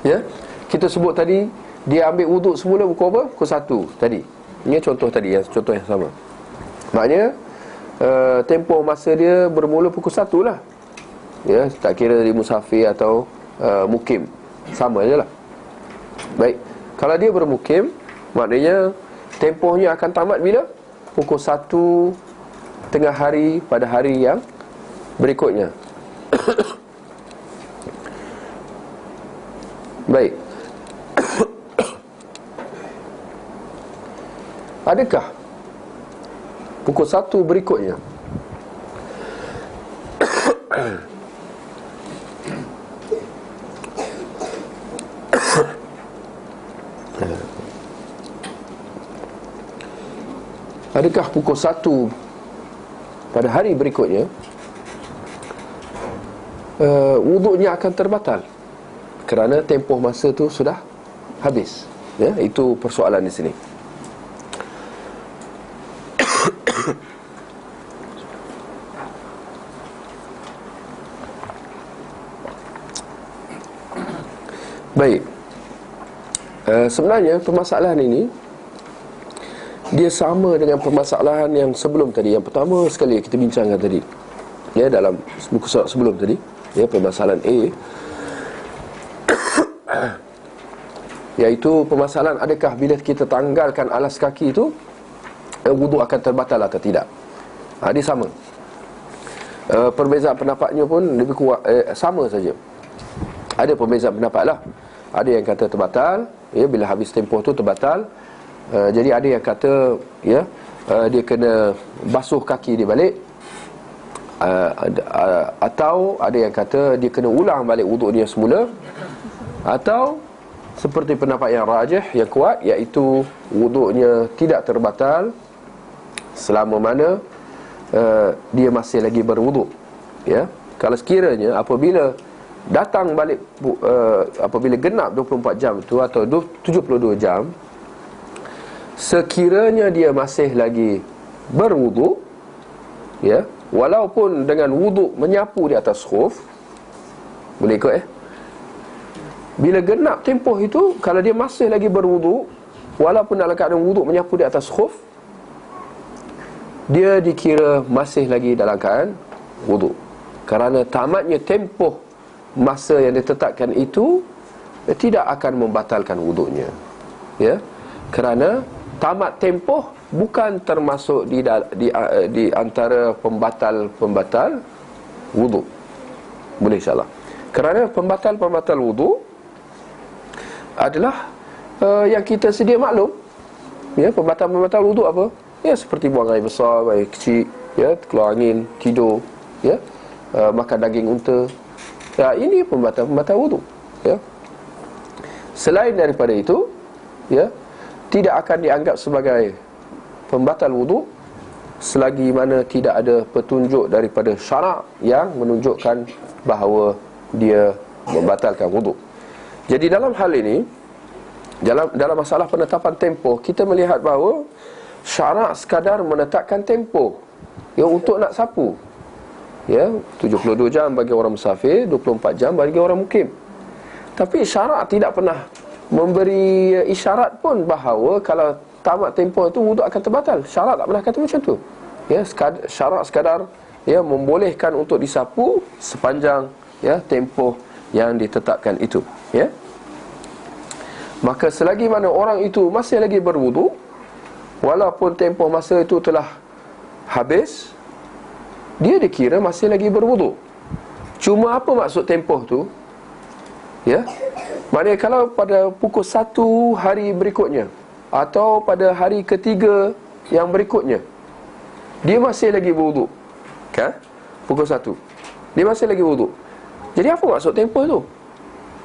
Ya, kita sebut tadi dia ambil wuduk semula pukul apa? Pukul 1 tadi. Ini contoh tadi, contoh yang sama. Maknanya tempoh masa dia bermula pukul 1 lah. Ya, tak kira dia musafir atau mukim, sama je lah. Baik, kalau dia bermukim, maknanya tempohnya akan tamat bila? Pukul 1 tengah hari pada hari yang berikutnya. Baik. Adakah pukul 1 berikutnya adakah pukul 1 pada hari berikutnya wuduknya akan terbatal kerana tempoh masa tu sudah habis, ya? Itu persoalan di sini. Baik. Sebenarnya permasalahan ini dia sama dengan permasalahan yang sebelum tadi. Yang pertama sekali kita bincangkan tadi, ya, dalam buku surat sebelum tadi, ya, permasalahan A, iaitu permasalahan adakah bila kita tanggalkan alas kaki itu wuduk akan terbatal atau tidak. Dia sama. Perbezaan pendapatnya pun lebih kuat, sama saja. Ada perbezaan pendapat lah. Ada yang kata terbatal, ya, bila habis tempoh tu terbatal. Jadi ada yang kata, ya, dia kena basuh kaki dia balik. Atau ada yang kata dia kena ulang balik wuduk dia semula. Atau seperti pendapat yang rajih, yang kuat, iaitu wuduknya tidak terbatal selama mana dia masih lagi berwuduk. Ya, kalau sekiranya apabila datang balik apabila genap 24 jam itu atau 72 jam, sekiranya dia masih lagi berwuduk, ya, walaupun dengan wuduk menyapu di atas khuf, boleh ikut bila genap tempoh itu, kalau dia masih lagi berwuduk walaupun dalam keadaan wuduk menyapu di atas khuf, dia dikira masih lagi dalam keadaan wuduk. Kerana tamatnya tempoh masa yang ditetapkan itu tidak akan membatalkan wuduknya. Ya, kerana tamat tempoh bukan termasuk di antara pembatal wuduk. Boleh insya-Allah. Kerana pembatal wuduk adalah yang kita sedia maklum. Ya, pembatal wuduk apa? Ya, seperti buang air besar, air kecil, ya, keluar angin, tidur, ya, makan daging unta. Ya, ini pembatal wuduk, ya. Selain daripada itu, ya, tidak akan dianggap sebagai pembatal wuduk selagi mana tidak ada petunjuk daripada syarak yang menunjukkan bahawa dia membatalkan wuduk. Jadi dalam hal ini, dalam masalah penetapan tempoh, kita melihat bahawa syarak sekadar menetapkan tempoh, ya, untuk nak sapu. Ya, 72 jam bagi orang musafir, 24 jam bagi orang mukim. Tapi syarak tidak pernah memberi isyarat pun bahawa kalau tamat tempoh itu wuduk akan terbatal. Syarak tak pernah kata macam tu. Ya, syarak sekadar, ya, membolehkan untuk disapu sepanjang, ya, tempoh yang ditetapkan itu, ya. Maka selagi mana orang itu masih lagi berwuduk, walaupun tempoh masa itu telah habis, dia dikira masih lagi berwuduk. Cuma apa maksud tempoh tu? Ya, maknanya kalau pada pukul 1 hari berikutnya atau pada hari ketiga yang berikutnya dia masih lagi berwuduk, kan? Pukul 1 dia masih lagi berwuduk. Jadi apa maksud tempoh tu?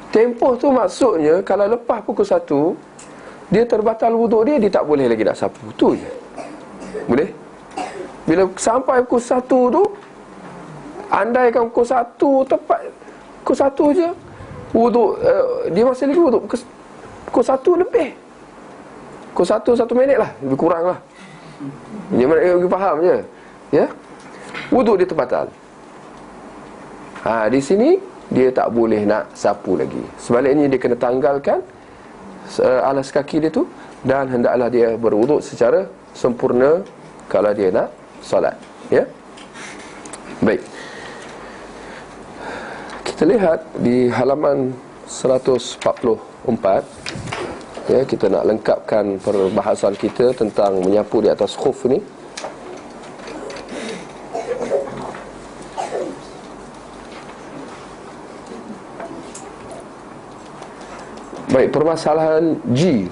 Tempoh tu maksudnya kalau lepas pukul 1 dia terbatal wuduk dia tak boleh lagi nak sapu. Tu je. Boleh? Bila sampai pukul 1 tu, andaikan pukul 1 tepat pukul 1 je wuduk, dia masih lagi wuduk pukul 1 lebih, pukul 1 minit lah, lebih kurang lah. Dia faham je, ya, wuduk dia terbatal. Di sini dia tak boleh nak sapu lagi. Sebaliknya dia kena tanggalkan alas kaki dia tu, dan hendaklah dia berwuduk secara sempurna kalau dia nak solat, ya. Baik, kita lihat di halaman 144, ya, kita nak lengkapkan perbahasan kita tentang menyapu di atas khuf ni. Baik, permasalahan G.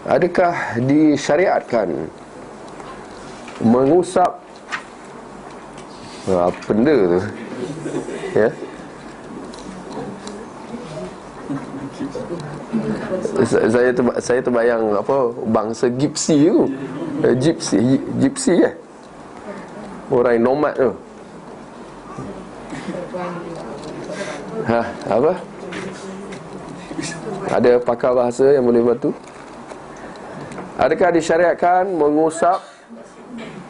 Adakah disyariatkan mengusap apa benda tu, ya? Saya terbayang apa bangsa gypsy tu. Gypsy orang nomad tu. Apa? Ada pakar bahasa yang boleh bantu? Adakah disyariatkan mengusap,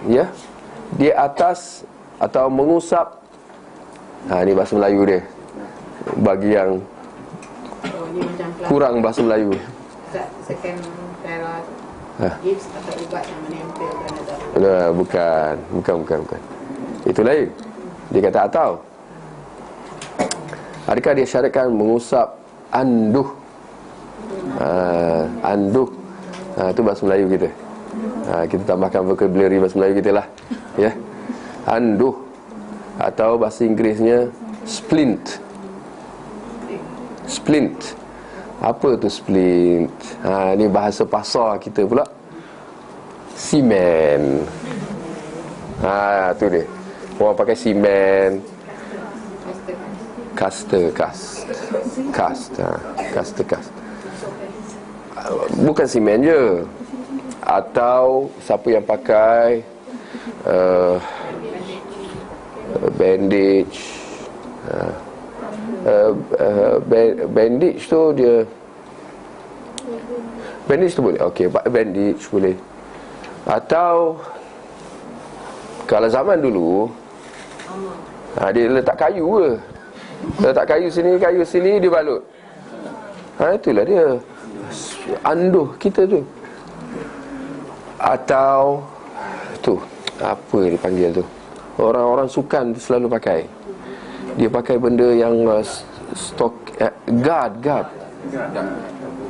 ya, di atas atau mengusap? Ini bahasa Melayu dia. Bagi yang kurang bahasa Melayu. Second para gips atau ubat yang menempel. Bukan. Itu lain. Dia kata atau. Adakah dia syariatkan mengusap anduh? Anduh. Itu bahasa Melayu kita. Kita tambahkan vocabulary bahasa Melayu kita lah, ya. Anduh. Atau bahasa Inggerisnya splint. Splint. Apa tu splint? Ini bahasa pasar kita pula. Simen. Tu dia. Orang pakai simen, cast. Bukan simen je. Atau siapa yang pakai bandage. Bandage tu dia, bandage tu boleh. Okey, bandage boleh. Atau kalau zaman dulu, dia letak kayu ke. Letak kayu sini dia balut. Itulah dia anduh kita tu. Atau tu, apa dia panggil tu, orang-orang sukan tu selalu pakai. Dia pakai benda yang guard,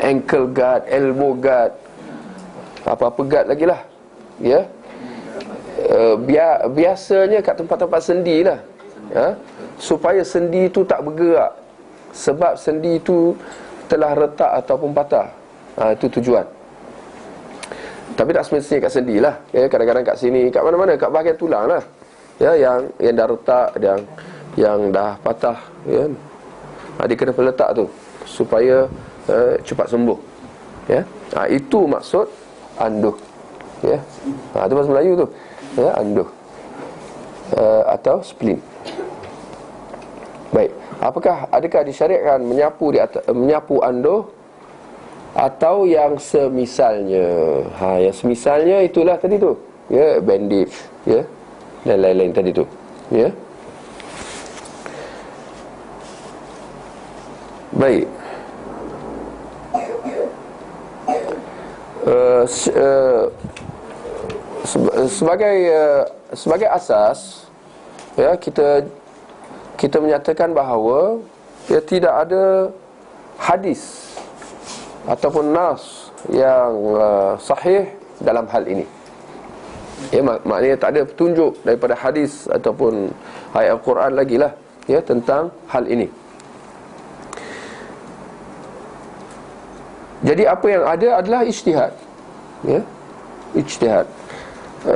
ankle guard, elbow guard, apa-apa guard lagi lah. Ya, biasanya kat tempat-tempat sendi lah, supaya sendi tu tak bergerak. Sebab sendi tu telah retak ataupun patah. Itu tujuan. Tapi tak semestinya kat sendi lah, kadang-kadang kat sini, kat mana-mana, kat bahagian tulang lah, yang dah retak, yang dah patah, dia kena letak tu supaya cepat sembuh. Itu maksud anduh. Itu bahasa Melayu tu, anduh atau splint. Baik, adakah disyariatkan menyapu anduh atau yang semisalnya? Yang semisalnya itulah tadi tu, bandage, dan lain-lain tadi tu, Baik. Sebagai asas, kita menyatakan bahawa tidak ada hadis ataupun nas yang sahih dalam hal ini. Maknanya tak ada petunjuk daripada hadis ataupun ayat Al-Quran lagi lah, tentang hal ini. Jadi apa yang ada adalah ijtihad, ijtihad.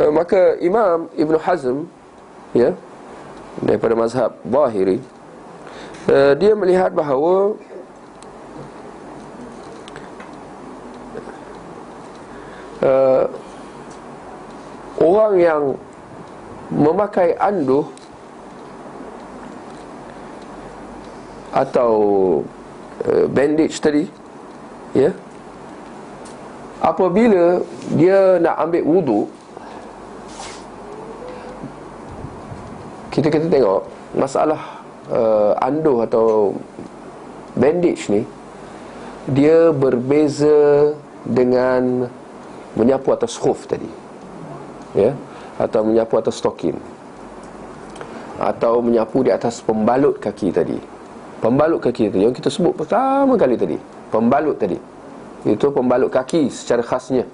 Maka Imam Ibn Hazm, daripada mazhab Zahiri, dia melihat bahawa orang yang memakai anduh atau bandage tadi, apabila dia nak ambil wuduk, kita tengok masalah anduh atau bandage ni, dia berbeza dengan menyapu atas khuf tadi, atau menyapu atas stokin, atau menyapu di atas pembalut kaki tadi. Pembalut kaki tadi yang kita sebut pertama kali tadi, pembalut tadi, itu pembalut kaki secara khasnya.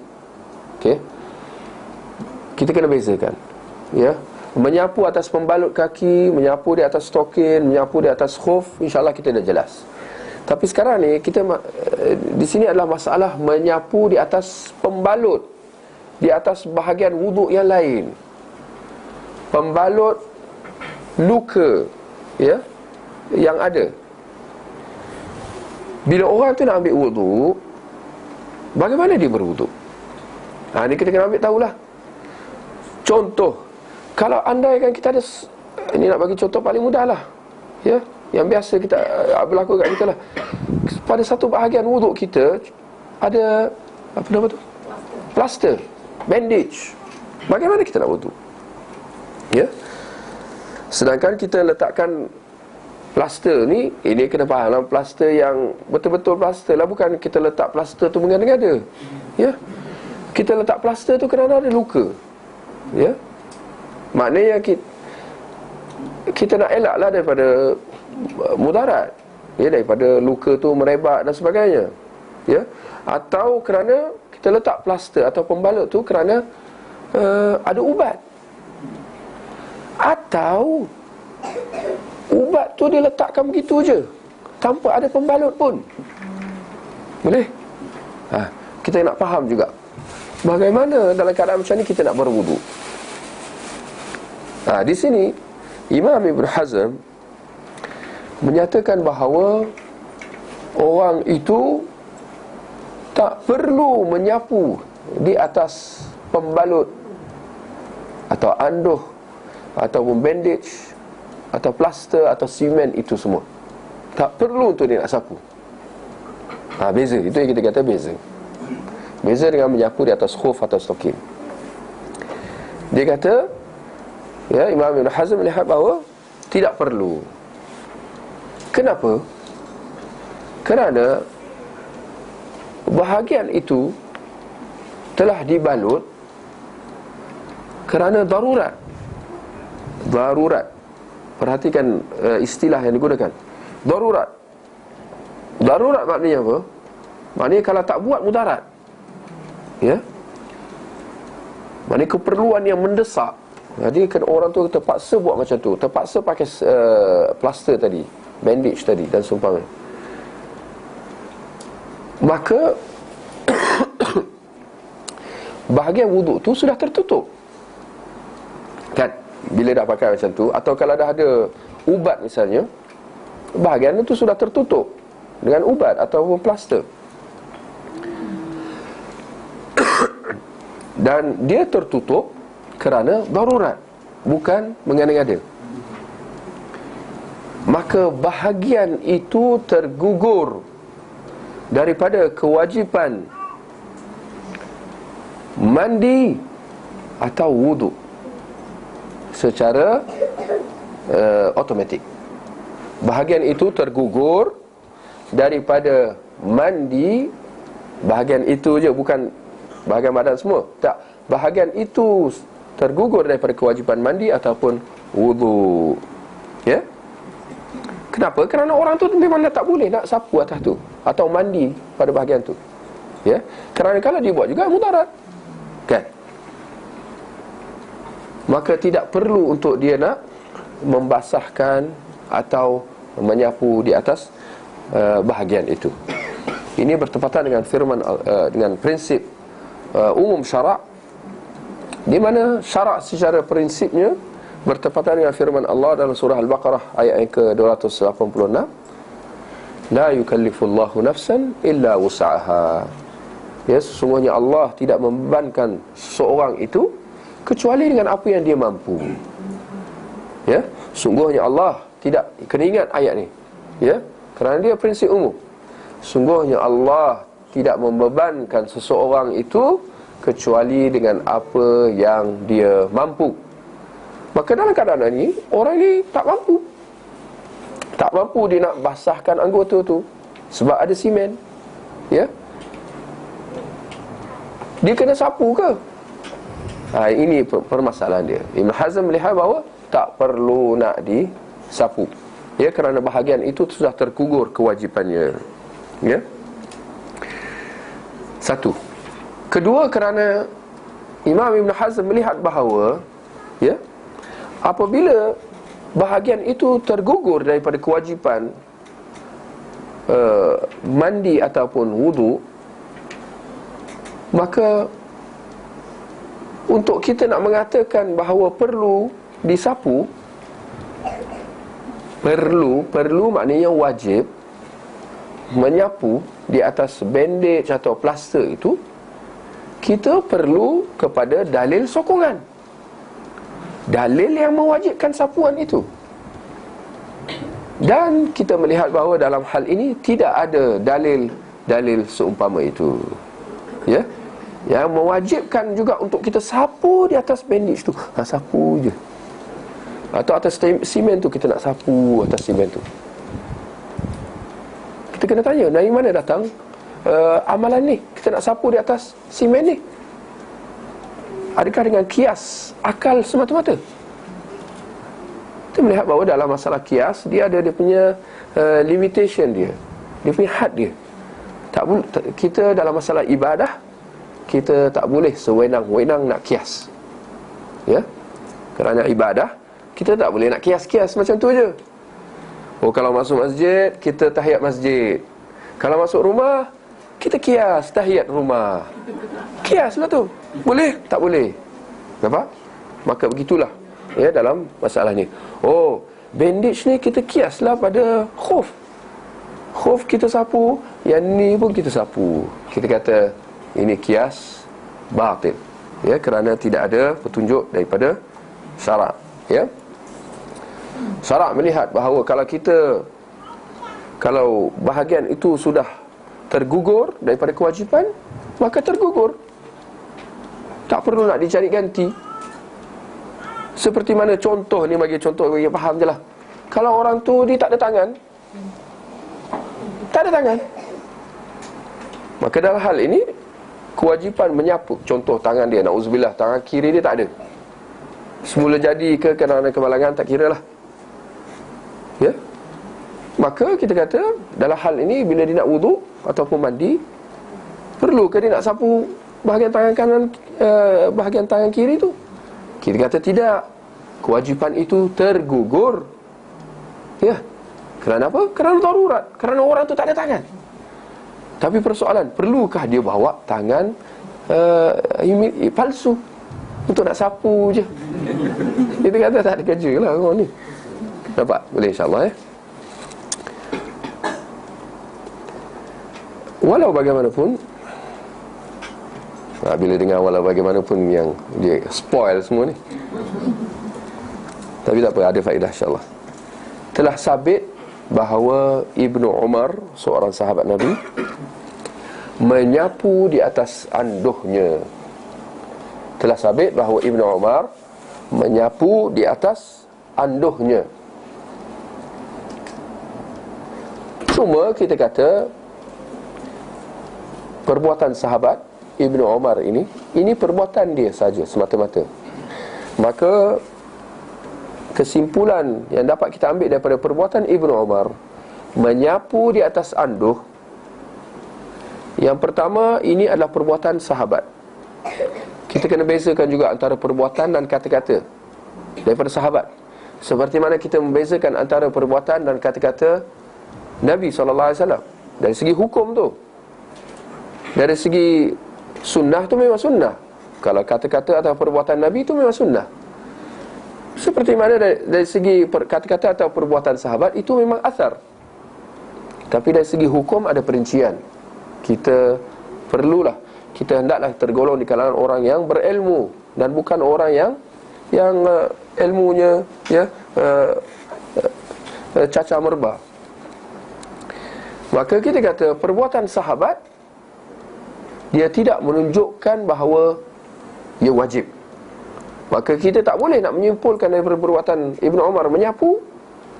Kita kena bezakan, menyapu atas pembalut kaki, menyapu di atas stokin, menyapu di atas khuf, insya-Allah kita dah jelas. Tapi sekarang ni kita di sini adalah masalah menyapu di atas pembalut, di atas bahagian wuduk yang lain, pembalut luka, yang ada. Bila orang tu nak ambil wuduk, bagaimana dia berwuduk? Ni kita kena ambil tahulah. Contoh, kalau andaikan kita ada, ini nak bagi contoh paling mudah lah, yang biasa kita berlaku kat kita lah. Pada satu bahagian wuduk kita ada apa nama tu? Plaster, bandage. Bagaimana kita nak wuduk? Sedangkan kita letakkan plaster ni, ini kena faham lah, plaster yang betul-betul plaster lah, bukan kita letak plaster tu mengada-ngada. Kita letak plaster tu kerana ada luka. Maknanya kita nak elak lah daripada mudarat, daripada luka tu merebak dan sebagainya. Atau kerana kita letak plaster atau pembalut tu kerana ada ubat, atau ubat tu dia letakkan begitu je tanpa ada pembalut pun. Boleh? Kita nak faham juga bagaimana dalam keadaan macam ni kita nak berwuduk. Di sini Imam Ibn Hazm menyatakan bahawa orang itu tak perlu menyapu di atas pembalut atau anduh ataupun bandage atau plaster atau simen itu semua. Tak perlu untuk dia nak sapu. Beza, itu yang kita kata beza. Beza dengan menyapu di atas khuf atau stokin. Dia kata, Imam Ibn Hazm melihat bahawa tidak perlu. Kenapa? Kerana bahagian itu telah dibalut kerana darurat. Darurat. Perhatikan istilah yang digunakan. Darurat. Darurat maknanya apa? Maknanya kalau tak buat mudarat. Ya. Maknanya keperluan yang mendesak. Jadi orang tu terpaksa buat macam tu, terpaksa pakai plaster tadi, bandage tadi dan seumpamanya. Maka bahagian wuduk tu sudah tertutup. Kan? Bila dah pakai macam tu, atau kalau dah ada ubat misalnya, bahagian itu sudah tertutup dengan ubat ataupun plaster. Dan dia tertutup kerana darurat, bukan mengada-ngada. Maka bahagian itu tergugur daripada kewajipan mandi atau wuduk secara automatik. Bahagian itu tergugur daripada mandi. Bahagian itu je, bukan bahagian badan semua. Tak, bahagian itu tergugur daripada kewajipan mandi ataupun wuduk. Ya. Kenapa? Kerana orang tu memang tak boleh nak sapu atas tu atau mandi pada bahagian tu. Ya. Kerana kalau dia buat juga mudarat. Kan? Maka tidak perlu untuk dia nak membasahkan atau menyapu di atas bahagian itu. Ini bertepatan dengan firman dengan prinsip umum syarak, di mana syarak secara prinsipnya bertepatan dengan firman Allah dalam surah Al-Baqarah ayat yang ke-286, la yukallifullahu nafsan illa wus'aha. Ya, sesungguhnya Allah tidak membebankan seorang itu kecuali dengan apa yang dia mampu. Ya, sungguhnya Allah tidak, kena ingat ayat ni. Ya, kerana dia prinsip umum. Sungguhnya Allah tidak membebankan seseorang itu kecuali dengan apa yang dia mampu. Maka dalam keadaan ini, orang ni tak mampu. Tak mampu dia nak basahkan anggota tu sebab ada simen. Ya, dia kena sapu ke? Ini permasalahan dia. Ibn Hazm melihat bahawa tak perlu nak disapu. Ya, kerana bahagian itu sudah tergugur kewajipannya. Ya. Satu. Kedua, kerana Imam Ibn Hazm melihat bahawa apabila bahagian itu tergugur daripada kewajipan mandi ataupun wudu, maka untuk kita nak mengatakan bahawa perlu disapu, perlu maknanya wajib menyapu di atas bandage atau plaster itu, kita perlu kepada dalil sokongan, dalil yang mewajibkan sapuan itu. Dan kita melihat bahawa dalam hal ini tidak ada dalil seumpama itu. Ya, yang mewajibkan juga untuk kita sapu di atas bandage tu. Sapu je. Atau atas simen tu, kita nak sapu atas simen tu. Kita kena tanya, dari mana datang amalan ni? Kita nak sapu di atas simen ni. Adakah dengan kias akal semata-mata? Kita melihat bahawa dalam masalah kias, dia ada dia punya limitation dia punya had dia. Kita dalam masalah ibadah, kita tak boleh sewenang-wenang nak kias. Ya, kerana ibadah, kita tak boleh nak kias-kias macam tu je. Kalau masuk masjid, kita tahiyat masjid. Kalau masuk rumah, kita kias tahiyat rumah. Kiaslah tu. Boleh? Tak boleh. Nampak? Maka begitulah ya dalam masalah ni. Oh, bandage ni kita kiaslah pada khuf. Khuf kita sapu, yang ni pun kita sapu. Kita kata ini kias batil, ya, kerana tidak ada petunjuk daripada syarak, ya. Syarak melihat bahawa kalau bahagian itu sudah tergugur daripada kewajipan, maka tergugur, tak perlu nak dicari ganti. Seperti mana contoh ni, bagi contoh bagi faham je lah. Kalau orang tu dia tak ada tangan, maka dalam hal ini kewajipan menyapu, contoh tangan dia, na'udzubillah, tangan kiri dia tak ada, semula jadi ke kerana kemalangan, tak kira lah, ya. Maka kita kata dalam hal ini, bila dia nak wudu ataupun mandi, perlu ke dia nak sapu bahagian tangan kanan, bahagian tangan kiri tu? Kita kata tidak, kewajipan itu tergugur, ya. Kerana apa? Kerana darurat, kerana orang tu tak ada tangan. Tapi persoalan, perlukah dia bawa tangan palsu untuk nak sapu je? Kita kata tak ada kerja lah orang ni. Nampak? Boleh insyaAllah, ya. Walau bagaimanapun, bila dengar walau bagaimanapun yang dia spoil semua ni, tapi tak apa, ada faedah insyaAllah. Telah sabit bahawa Ibnu Umar, seorang sahabat Nabi, menyapu di atas anduhnya. Telah sabit bahawa Ibnu Umar menyapu di atas anduhnya. Cuma kita kata perbuatan sahabat Ibnu Umar ini perbuatan dia saja semata-mata. Maka kesimpulan yang dapat kita ambil daripada perbuatan Ibnu Umar menyapu di atas anduh, yang pertama, ini adalah perbuatan sahabat. Kita kena bezakan juga antara perbuatan dan kata-kata daripada sahabat. Seperti mana kita membezakan antara perbuatan dan kata-kata Nabi SAW. Dari segi hukum tu, dari segi sunnah tu memang sunnah. Kalau kata-kata atau perbuatan Nabi tu memang sunnah. Seperti mana dari segi kata-kata atau perbuatan sahabat, itu memang athar. Tapi dari segi hukum ada perincian. Kita perlulah, kita hendaklah tergolong di kalangan orang yang berilmu, dan bukan orang yang ilmunya, ya, caca merba. Maka kita kata perbuatan sahabat, dia tidak menunjukkan bahawa ia wajib. Maka kita tak boleh nak menyimpulkan daripada perbuatan Ibnu Umar menyapu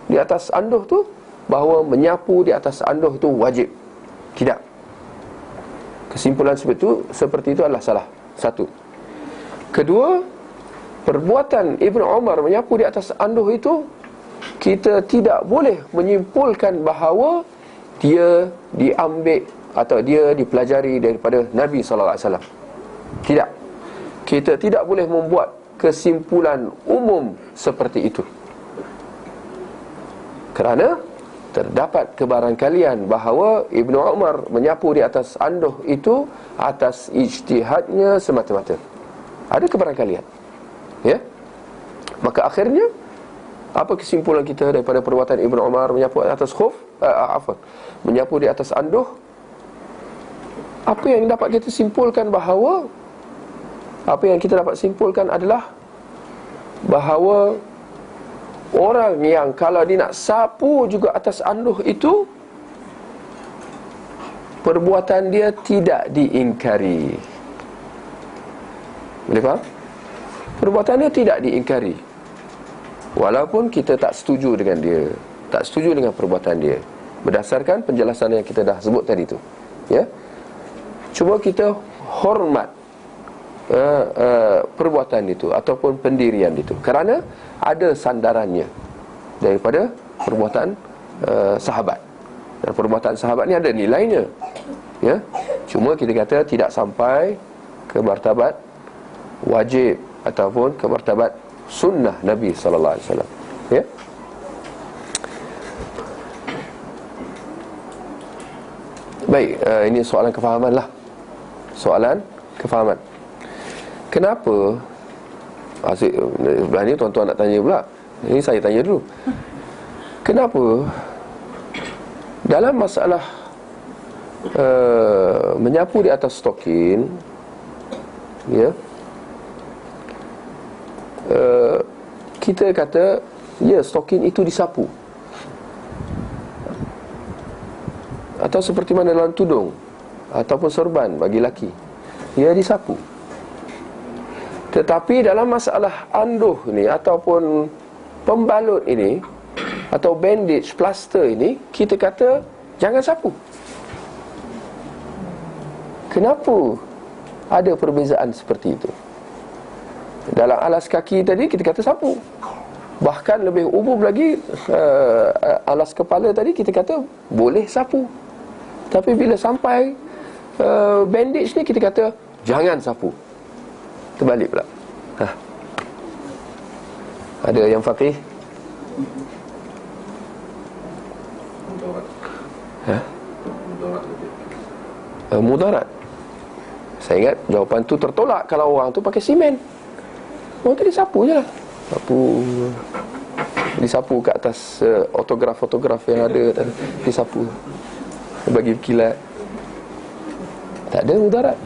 di atas anduh tu bahawa menyapu di atas anduh tu wajib. Tidak. Kesimpulan seperti itu adalah salah. Satu. Kedua, perbuatan Ibnu Umar menyapu di atas anduh itu, kita tidak boleh menyimpulkan bahawa dia diambil atau dia dipelajari daripada Nabi SAW. Tidak. Kita tidak boleh membuat kesimpulan umum seperti itu, kerana terdapat kebarangkalian bahawa Ibnu Umar menyapu di atas anduh itu atas ijtihadnya semata-mata. Ada kebarangkalian, ya. Maka akhirnya, apa kesimpulan kita daripada perbuatan Ibnu Umar menyapu di atas khuf, menyapu di atas anduh? Apa yang dapat kita simpulkan bahawa, apa yang kita dapat simpulkan adalah bahawa orang yang kalau dia nak sapu juga atas anduh itu, perbuatan dia tidak diingkari. Boleh faham? Perbuatan dia tidak diingkari, walaupun kita tak setuju dengan dia, tak setuju dengan perbuatan dia, berdasarkan penjelasan yang kita dah sebut tadi tu, ya. Cuma kita hormat perbuatan itu ataupun pendirian itu, kerana ada sandarannya daripada perbuatan sahabat. Dan perbuatan sahabat ni ada nilainya, ya. Cuma kita kata tidak sampai ke martabat wajib ataupun ke martabat sunnah Nabi SAW, ya. Baik, ini soalan kefahaman lah. Soalan kefahaman. Kenapa Sebelah ni tuan-tuan nak tanya pula. Ini saya tanya dulu. Kenapa dalam masalah menyapu di atas stokin, ya, kita kata ya, stokin itu disapu, atau seperti mana dalam tudung ataupun serban bagi laki, ia disapu. Tetapi dalam masalah anduh ni ataupun pembalut ini atau bandage, plaster ini, kita kata jangan sapu. Kenapa ada perbezaan seperti itu? Dalam alas kaki tadi kita kata sapu. Bahkan lebih umum lagi, alas kepala tadi kita kata boleh sapu. Tapi bila sampai bandage ni kita kata jangan sapu. Terbalik pula. Ada yang faqih? Mudarat. Saya ingat jawapan tu tertolak kalau orang tu pakai simen. Orang tu disapu je lah. Disapu kat atas autograf-autograf yang ada, disapu bagi kilat. Tak ada mudarat.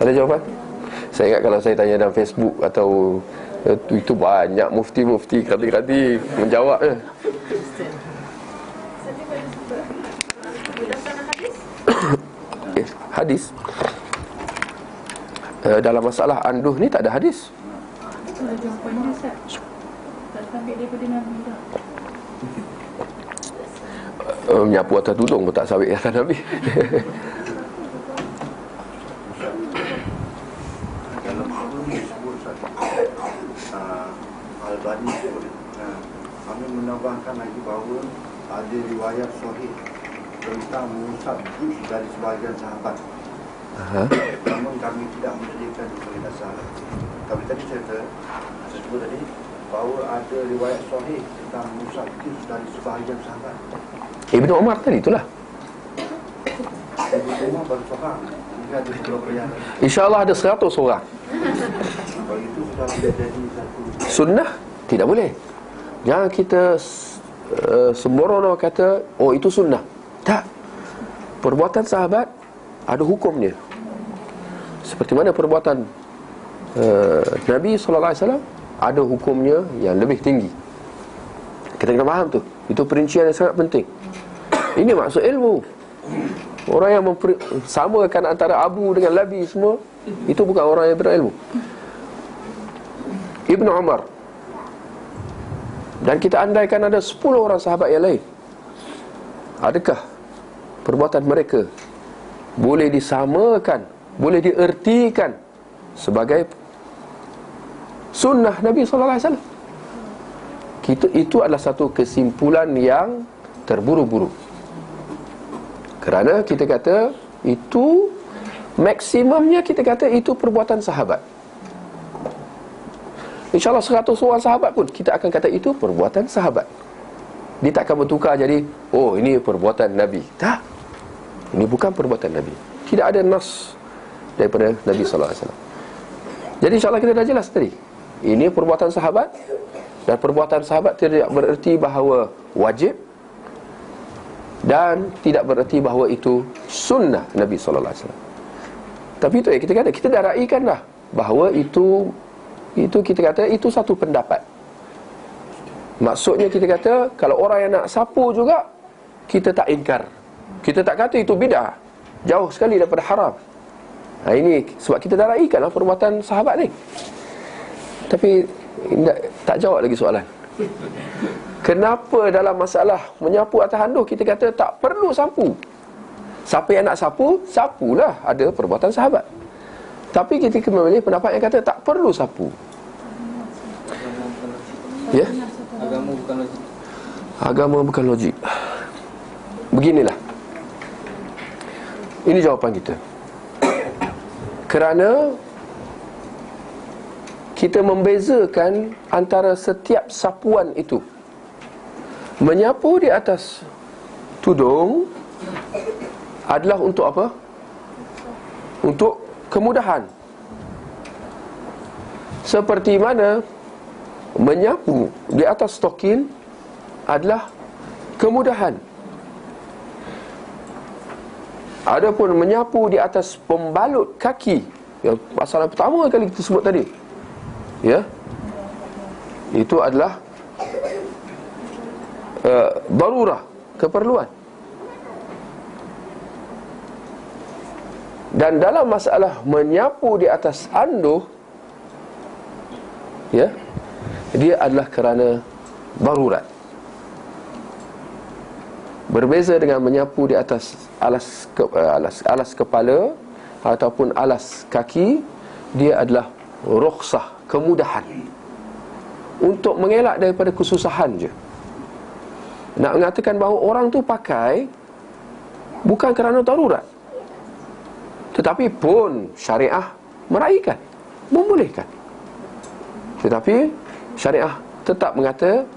Ada jawapan? Saya ingat kalau saya tanya dalam Facebook atau itu banyak mufti-mufti kadi-kadi menjawab je. Hadis dalam masalah anduh ni tak ada hadis. Itulah jawapannya, Ustaz. Tak sampai daripada Nabi dah. Menyapu atas tudung pun tak sabit atas Nabi. Dalam apa ni disebut Al-Bani sebut, kami menambahkan lagi bahawa ada riwayat sahih tentang mengusap juz dari sebahagian sahabat. Namun kami tidak menjadikan sebagai dasar. Tapi tadi saya sebut tadi bahawa ada riwayat sahih tentang mengusap juz dari sebahagian sahabat. Ibnu Umar tadi itulah. Ibnu Umar baru seorang. Jika ada beberapa yang InsyaAllah ada 100 orang. kalau itu sudah menjadi satu Sunnah tidak boleh. Jangan kita sembrono kata oh itu sunnah. Tak. Perbuatan sahabat ada hukumnya. Seperti mana perbuatan Nabi SAW ada hukumnya yang lebih tinggi. Kita kena faham tu. Itu perincian yang sangat penting. Ini maksud ilmu. Orang yang samakan antara abu dengan labi semua, itu bukan orang yang berilmu. Ibnu Umar, dan kita andaikan ada 10 orang sahabat yang lain, adakah perbuatan mereka boleh disamakan, boleh diertikan sebagai sunnah Nabi SAW? Itu adalah satu kesimpulan yang terburu-buru. Kerana kita kata itu maksimumnya, kita kata itu perbuatan sahabat. InsyaAllah 100 orang sahabat pun kita akan kata itu perbuatan sahabat. Dia takkan bertukar jadi oh ini perbuatan Nabi. Tak. Ini bukan perbuatan Nabi. Tidak ada nas daripada Nabi SAW. Jadi insyaAllah kita dah jelas tadi. Ini perbuatan sahabat. Dan perbuatan sahabat tidak bererti bahawa wajib, dan tidak bererti bahawa itu sunnah Nabi SAW. Tapi itu kita kata, kita dah raikan dah bahawa itu kita kata itu satu pendapat. Maksudnya kita kata kalau orang yang nak sapu juga, kita tak ingkar. Kita tak kata itu bid'ah, jauh sekali daripada haram. Ini sebab kita dah raikan lah perbuatan sahabat ni. Tapi tak jawab lagi soalan. Kenapa dalam masalah menyapu atas handuk kita kata tak perlu sapu? Siapa yang nak sapu, sapulah. Ada perbuatan sahabat. Tapi kita memilih pendapat yang kata tak perlu sapu. Ya? Agama bukan logik. Beginilah. Ini jawapan kita. Kerana kita membezakan antara setiap sapuan itu. Menyapu di atas tudung adalah untuk apa? Untuk kemudahan. Seperti mana menyapu di atas stokin adalah kemudahan, adapun menyapu di atas pembalut kaki, yang masalah pertama kali kita sebut tadi, ya, itu adalah darurah, keperluan. Dan dalam masalah menyapu di atas anduh, ya, dia adalah kerana darurat. Berbeza dengan menyapu di atas alas kepala ataupun alas kaki, dia adalah rukhsah, kemudahan, untuk mengelak daripada kesusahan je. Nak mengatakan bahawa orang tu pakai bukan kerana darurat, tetapi pun syariah meraihkan, membolehkan. Tetapi syariah tetap mengata,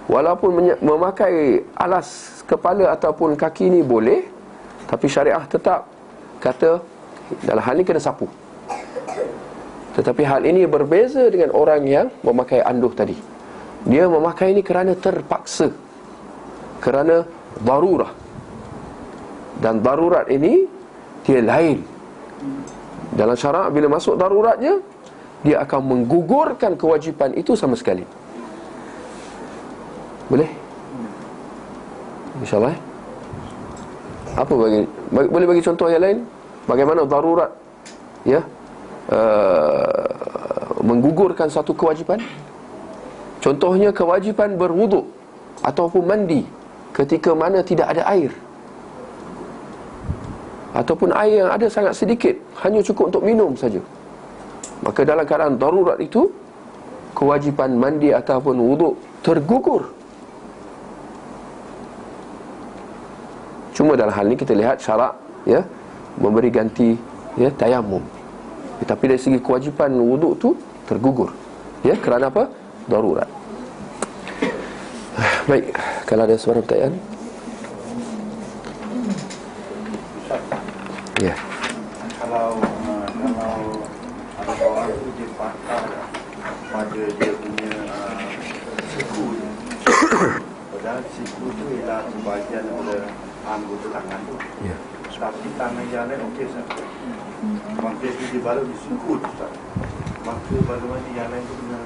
walaupun memakai alas kepala ataupun kaki ni boleh, tapi syariah tetap kata dalam hal ni kena sapu. Tetapi hal ini berbeza dengan orang yang memakai anduh tadi. Dia memakai ini kerana terpaksa, kerana darurah. Dan darurat ini dia lain. Dalam syarak bila masuk daruratnya, dia akan menggugurkan kewajipan itu sama sekali. Boleh? InsyaAllah. Apa boleh bagi contoh yang lain? Bagaimana darurat, ya, menggugurkan satu kewajipan? Contohnya kewajipan berwuduk ataupun mandi ketika mana tidak ada air, ataupun air yang ada sangat sedikit, hanya cukup untuk minum saja. Maka dalam keadaan darurat itu, kewajipan mandi ataupun wuduk tergugur. Cuma dalam hal ini kita lihat syarak, ya, memberi ganti, ya, tayamum. Tapi dari segi kewajipan wuduk tu tergugur, ya, kerana apa? Darurat. Baik, kalau ada suara pertanyaan. Ya. Kalau ada orang tu dia pakai pada dia punya siku je. Padahal siku tu ialah sebahagian daripada anggota tangan tu. Ya. Tapi tangan yang lain okey Ustaz. Maka dia balut di siku tu Ustaz. Maka bagaimana yang lain tu kena?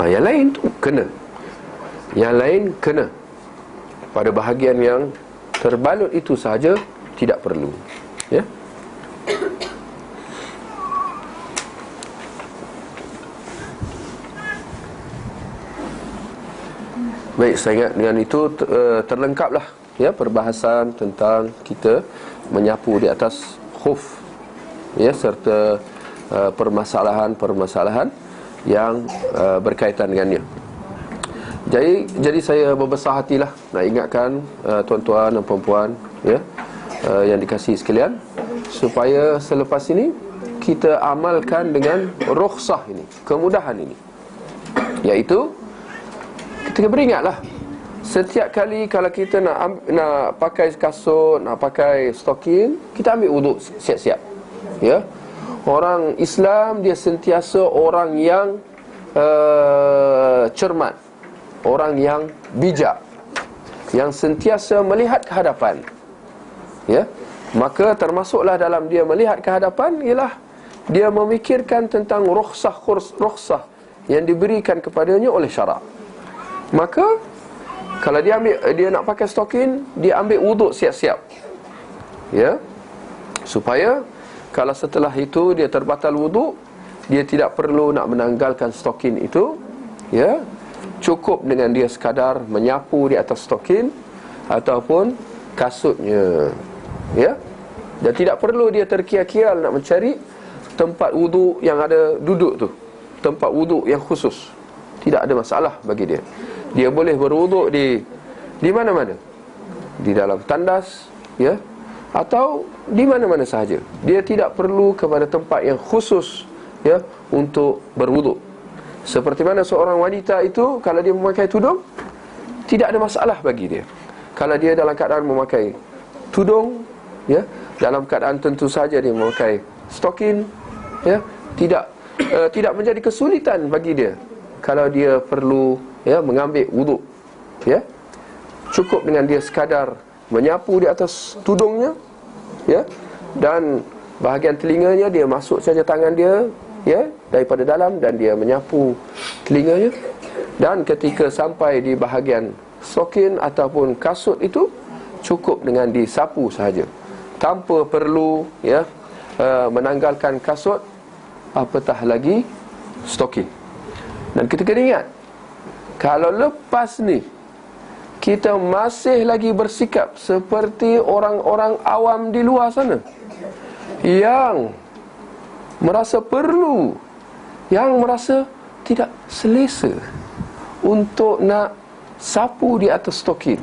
Yang lain tu kena. Yang lain kena. Pada bahagian yang terbalut itu sahaja tidak perlu. Ya. Baik, saya ingat dengan itu terlengkaplah, ya, perbahasan tentang kita menyapu di atas khuf, ya, serta permasalahan-permasalahan yang berkaitan dengannya. Jadi saya berbesar hatilah nak ingatkan tuan-tuan dan puan-puan, ya, yang dikasihi sekalian, supaya selepas ini kita amalkan dengan rukhsah ini, kemudahan ini, iaitu kita beringatlah setiap kali kalau kita nak pakai kasut, nak pakai stokin, kita ambil wuduk siap-siap, ya. Orang Islam dia sentiasa orang yang cermat, orang yang bijak, yang sentiasa melihat ke hadapan, ya. Maka termasuklah dalam dia melihat ke hadapan ialah dia memikirkan tentang rukhsah yang diberikan kepadanya oleh syarak. Maka kalau dia nak pakai stokin, dia ambil wuduk siap-siap, ya, supaya kalau setelah itu dia terbatal wuduk, dia tidak perlu nak menanggalkan stokin itu, ya. Cukup dengan dia sekadar menyapu di atas stokin ataupun kasutnya, ya. Dan tidak perlu dia terkial-kial nak mencari tempat wuduk yang ada duduk tu, tempat wuduk yang khusus. Tidak ada masalah bagi dia. Dia boleh berwuduk di mana-mana, di dalam tandas, ya, atau di mana-mana sahaja. Dia tidak perlu kepada tempat yang khusus, ya, untuk berwuduk. Seperti mana seorang wanita itu kalau dia memakai tudung, tidak ada masalah bagi dia. Kalau dia dalam keadaan memakai tudung, ya, dalam keadaan tentu saja dia memakai stokin, ya, tidak tidak menjadi kesulitan bagi dia kalau dia perlu mengambil wuduk. Cukup dengan dia sekadar menyapu di atas tudungnya, dan bahagian telinganya dia masuk saja tangan dia daripada dalam, dan dia menyapu telinganya. Dan ketika sampai di bahagian stokin ataupun kasut itu, cukup dengan disapu sahaja, tanpa perlu menanggalkan kasut, apatah lagi stokin. Dan kita kena ingat, kalau lepas ni kita masih lagi bersikap seperti orang-orang awam di luar sana yang merasa perlu, yang merasa tidak selesa untuk nak sapu di atas stokin,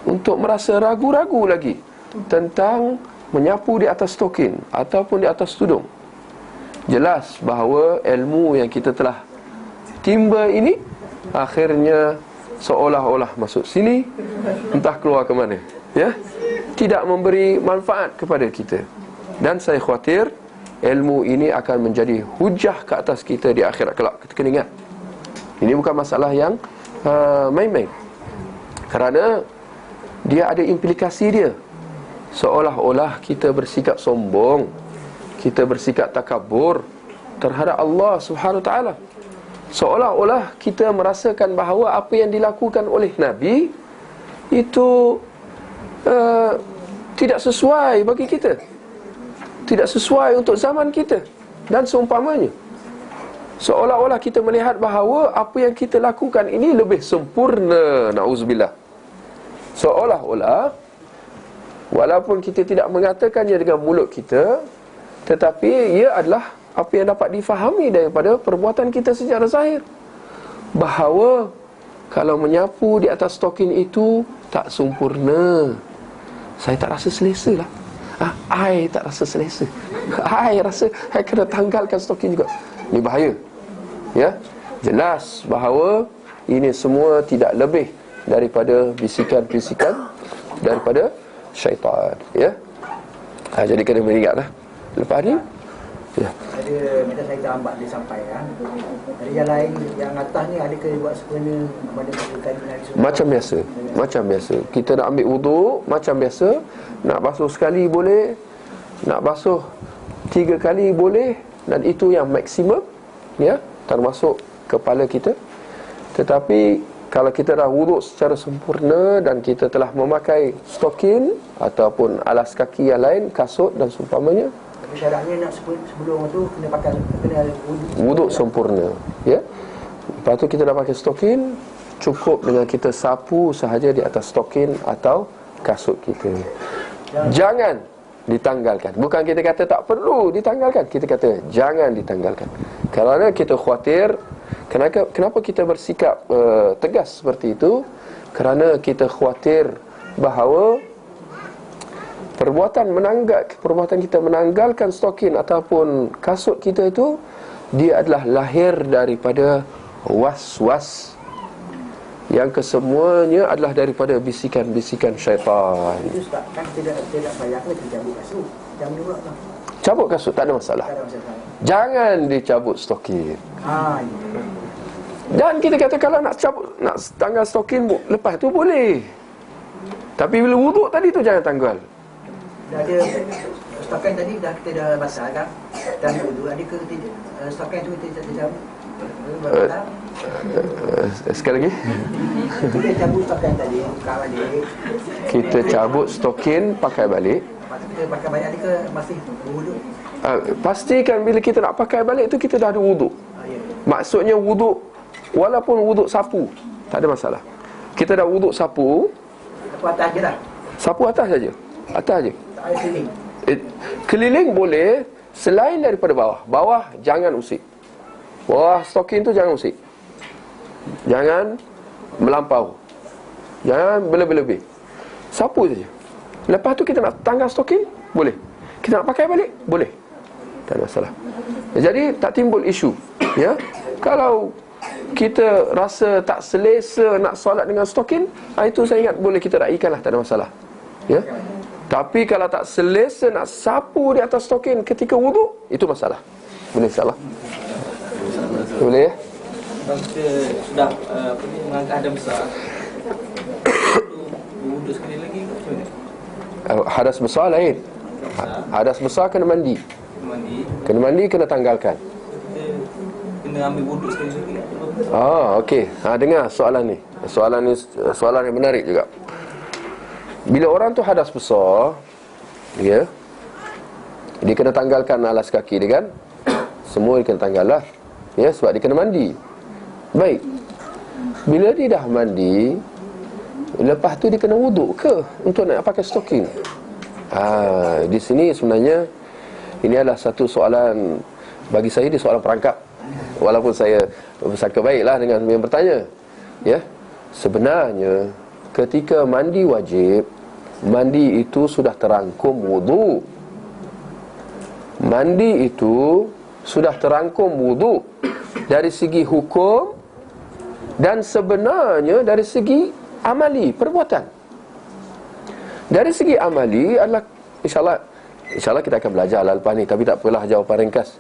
untuk merasa ragu-ragu lagi tentang menyapu di atas stokin ataupun di atas tudung, jelas bahawa ilmu yang kita telah timba ini akhirnya seolah-olah masuk sini, entah keluar ke mana, tidak memberi manfaat kepada kita. Dan saya khawatir ilmu ini akan menjadi hujah ke atas kita di akhirat kelak. Kita kena ingat, ini bukan masalah yang main-main, kerana dia ada implikasi dia. Seolah-olah kita bersikap sombong, kita bersikap takabur terhadap Allah Subhanahu Wa Taala. Seolah-olah kita merasakan bahawa apa yang dilakukan oleh Nabi itu tidak sesuai bagi kita, tidak sesuai untuk zaman kita dan seumpamanya. Seolah-olah kita melihat bahawa apa yang kita lakukan ini lebih sempurna. Na'udzubillah. Seolah-olah, walaupun kita tidak mengatakannya dengan mulut kita, tetapi ia adalah apa yang dapat difahami daripada perbuatan kita secara zahir, bahawa kalau menyapu di atas stokin itu tak sempurna. Saya tak rasa selesa lah. I tak rasa selesa. I rasa I kena tanggalkan stokin juga. Ini bahaya. Jelas bahawa ini semua tidak lebih daripada bisikan-bisikan daripada syaitan. Jadi kena mengingatlah. Lepas ni ada macam saya terlambat dia sampai kan. Ada yang lain yang atas ni ada ke buat sebenarnya macam biasa. Macam biasa. Kita nak ambil wuduk macam biasa. Nak basuh sekali boleh, nak basuh 3 kali boleh, dan itu yang maksimum, termasuk kepala kita. Tetapi kalau kita dah wuduk secara sempurna dan kita telah memakai stokin ataupun alas kaki yang lain, kasut dan seumpamanya, syaratnya nak sebelum tu kena pakai, kena wuduk sempurna. Lepas tu kita dah pakai stokin, cukup dengan kita sapu sahaja di atas stokin atau kasut kita. Jangan ditanggalkan. Bukan kita kata tak perlu ditanggalkan, kita kata jangan ditanggalkan. Kerana kita khawatir. Kenapa kita bersikap tegas seperti itu? Kerana kita khawatir bahawa perbuatan kita menanggalkan stokin ataupun kasut kita itu, dia adalah lahir daripada was-was yang kesemuanya adalah daripada bisikan-bisikan syaitan. Itu kan tidak payah kita cabut kasut. Jangan juga lah. Cabut kasut tak ada masalah. Jangan dicabut stokin. Dan kita kata kalau nak tanggal stokin lepas tu boleh. Tapi bila wuduk tadi tu jangan tanggal. Dah ada stokin tadi dah kita dah basah kan. Dan wuduk ada ke tidak? Stokin tu kita cabut. Sekali lagi. Kita cabut stokin tadi, buka balik. Kita cabut stokin, pakai balik. Lepas tu kita pakai balik ada ke masih wuduk? Pastikan bila kita nak pakai balik tu kita dah ada wuduk. Maksudnya wuduk, walaupun wuduk sapu, tak ada masalah. Kita dah wuduk sapu, atas je dah. sapu atas saja. Atas je. Tak ada keliling. Keliling boleh selain daripada bawah. Bawah jangan usik. Bawah stokin tu jangan usik. Jangan melampau. Jangan berlebih-lebih. Sapu saja. Lepas tu kita nak tanggal stokin, boleh. Kita nak pakai balik, boleh. Tak ada masalah. Jadi tak timbul isu. Kalau kita rasa tak selesa nak solat dengan stokin, itu saya ingat boleh kita raikanlah, tak ada masalah. Tapi kalau tak selesa nak sapu di atas stokin ketika wuduk, itu masalah. Boleh insya-Allah. Boleh ya? Kalau kita sudah mengangkat hadas besar, wuduk sekali lagi macam mana? Hadas besar lain. Hadas besar kena mandi. Kena mandi, kena tanggalkan. Kita kena ambil wuduk sekali lagi. Okey. Dengar soalan ni. Soalan yang menarik juga. Bila orang tu hadas besar, ya, dia kena tanggalkan alas kaki dia kan. Semua dia kena tanggal lah, ya, sebab dia kena mandi. Baik. Bila dia dah mandi, lepas tu dia kena wuduk ke untuk nak pakai stocking? Di sini sebenarnya ini adalah satu soalan, bagi saya dia soalan perangkap. Walaupun saya bersangka baiklah dengan yang bertanya, ya. Sebenarnya ketika mandi wajib, mandi itu sudah terangkum wudu. Mandi itu sudah terangkum wudu dari segi hukum dan sebenarnya dari segi amali, perbuatan. Dari segi amali adalah InsyaAllah kita akan belajar lepas ni, tapi tak apalah, jawapan ringkas.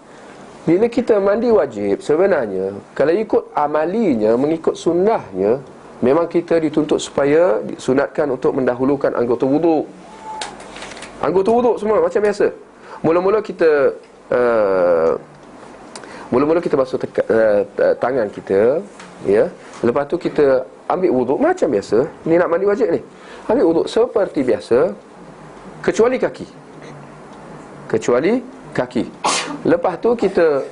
Bila kita mandi wajib, sebenarnya kalau ikut amalinya, mengikut sunnahnya, memang kita dituntut supaya disunatkan untuk mendahulukan anggota wuduk. Anggota wuduk semua macam biasa. Mula-mula kita basuh tangan kita, ya. Lepas tu kita ambil wuduk macam biasa. Ni nak mandi wajib ni. Ambil wuduk seperti biasa, kecuali kaki. Lepas tu kita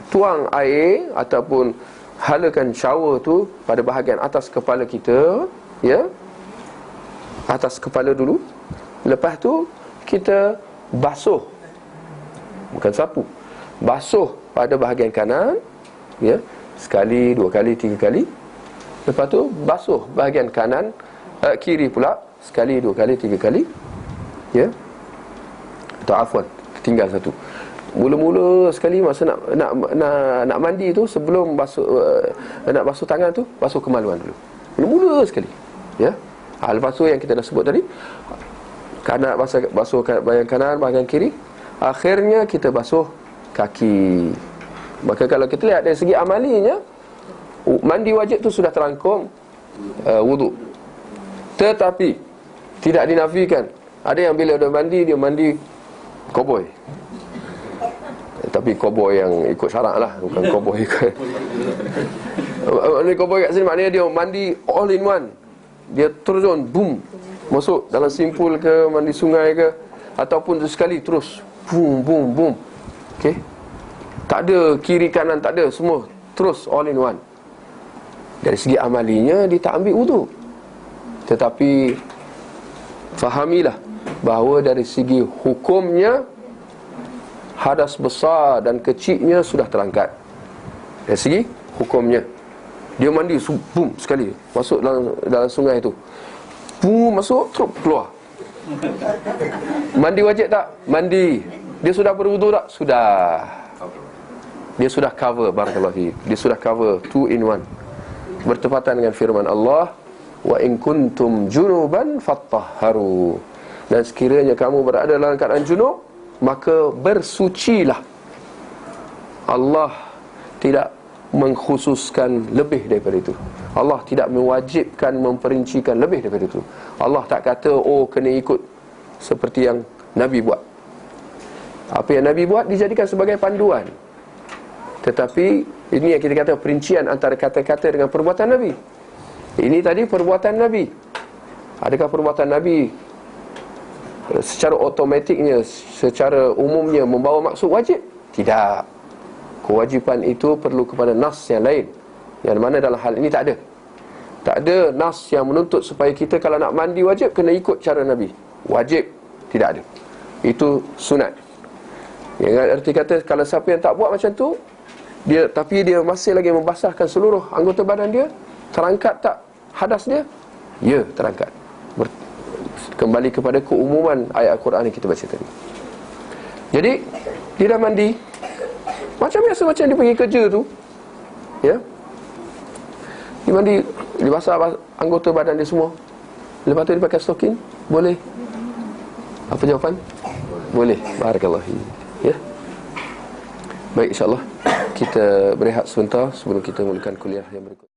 tuang air ataupun halakan shower tu pada bahagian atas kepala kita, ya. Atas kepala dulu. Lepas tu kita basuh, bukan sapu, basuh pada bahagian kanan, ya, sekali, dua kali, tiga kali. Lepas tu basuh bahagian kanan, kiri pula, sekali, dua kali, tiga kali, ya. Atau afwan, tinggal satu. Mula-mula sekali masa nak mandi tu, sebelum basuh nak basuh tangan tu, basuh kemaluan dulu. Mula-mula sekali, ya. Lepas tu yang kita dah sebut tadi, kanan basuh bahagian kanan, bahagian kiri. Akhirnya kita basuh kaki. Maka kalau kita lihat dari segi amalinya, mandi wajib tu sudah terangkum wuduk. Tetapi tidak dinafikan, ada yang bila dia mandi koboi. Tapi koboi yang ikut syarak lah, bukan koboi ikut. Koboi kat sini maknanya dia mandi all in one. Dia terjun, boom, masuk dalam simpul ke, mandi sungai ke, ataupun sekali terus boom, boom, boom. Okey. Tak ada kiri kanan, tak ada, semua terus all in one. Dari segi amalinya dia tak ambil wudu. Tetapi fahamilah bahawa dari segi hukumnya, hadas besar dan kecilnya sudah terangkat. Dari segi hukumnya, dia mandi boom sekali, masuk dalam sungai tu, boom, masuk terus keluar. Mandi wajib tak? Mandi. Dia sudah berwudu tak? Sudah. Dia sudah cover, barakallahu fi. Dia sudah cover 2 in 1. Bertepatan dengan firman Allah, wa in kuntum junuban fattahharu. Dan sekiranya kamu berada dalam keadaan junub, maka bersucilah. Allah tidak mengkhususkan lebih daripada itu. Allah tidak mewajibkan, memperincikan lebih daripada itu. Allah tak kata, kena ikut seperti yang Nabi buat. Apa yang Nabi buat dijadikan sebagai panduan. Tetapi ini yang kita kata perincian antara kata-kata dengan perbuatan Nabi. Ini tadi perbuatan Nabi. Adakah perbuatan Nabi secara otomatiknya, secara umumnya membawa maksud wajib? Tidak. Kewajipan itu perlu kepada nas yang lain, yang mana dalam hal ini tak ada. Tak ada nas yang menuntut supaya kita kalau nak mandi wajib kena ikut cara Nabi. Wajib, tidak ada. Itu sunat. Yang arti kata kalau siapa yang tak buat macam tu, tapi dia masih lagi membasahkan seluruh anggota badan dia, terangkat tak hadas dia? Ya, terangkat. Kembali kepada keumuman ayat Al-Quran yang kita baca tadi. Jadi dia dah mandi macam biasa, macam dia pergi kerja tu, ya. Dia mandi, dia basah anggota badan dia semua. Lepas tu dia pakai stocking, boleh? Apa jawapan? Boleh. Barakallahu fiik. Ya. Baik, insyaAllah kita berehat sebentar sebelum kita mulakan kuliah yang berikut.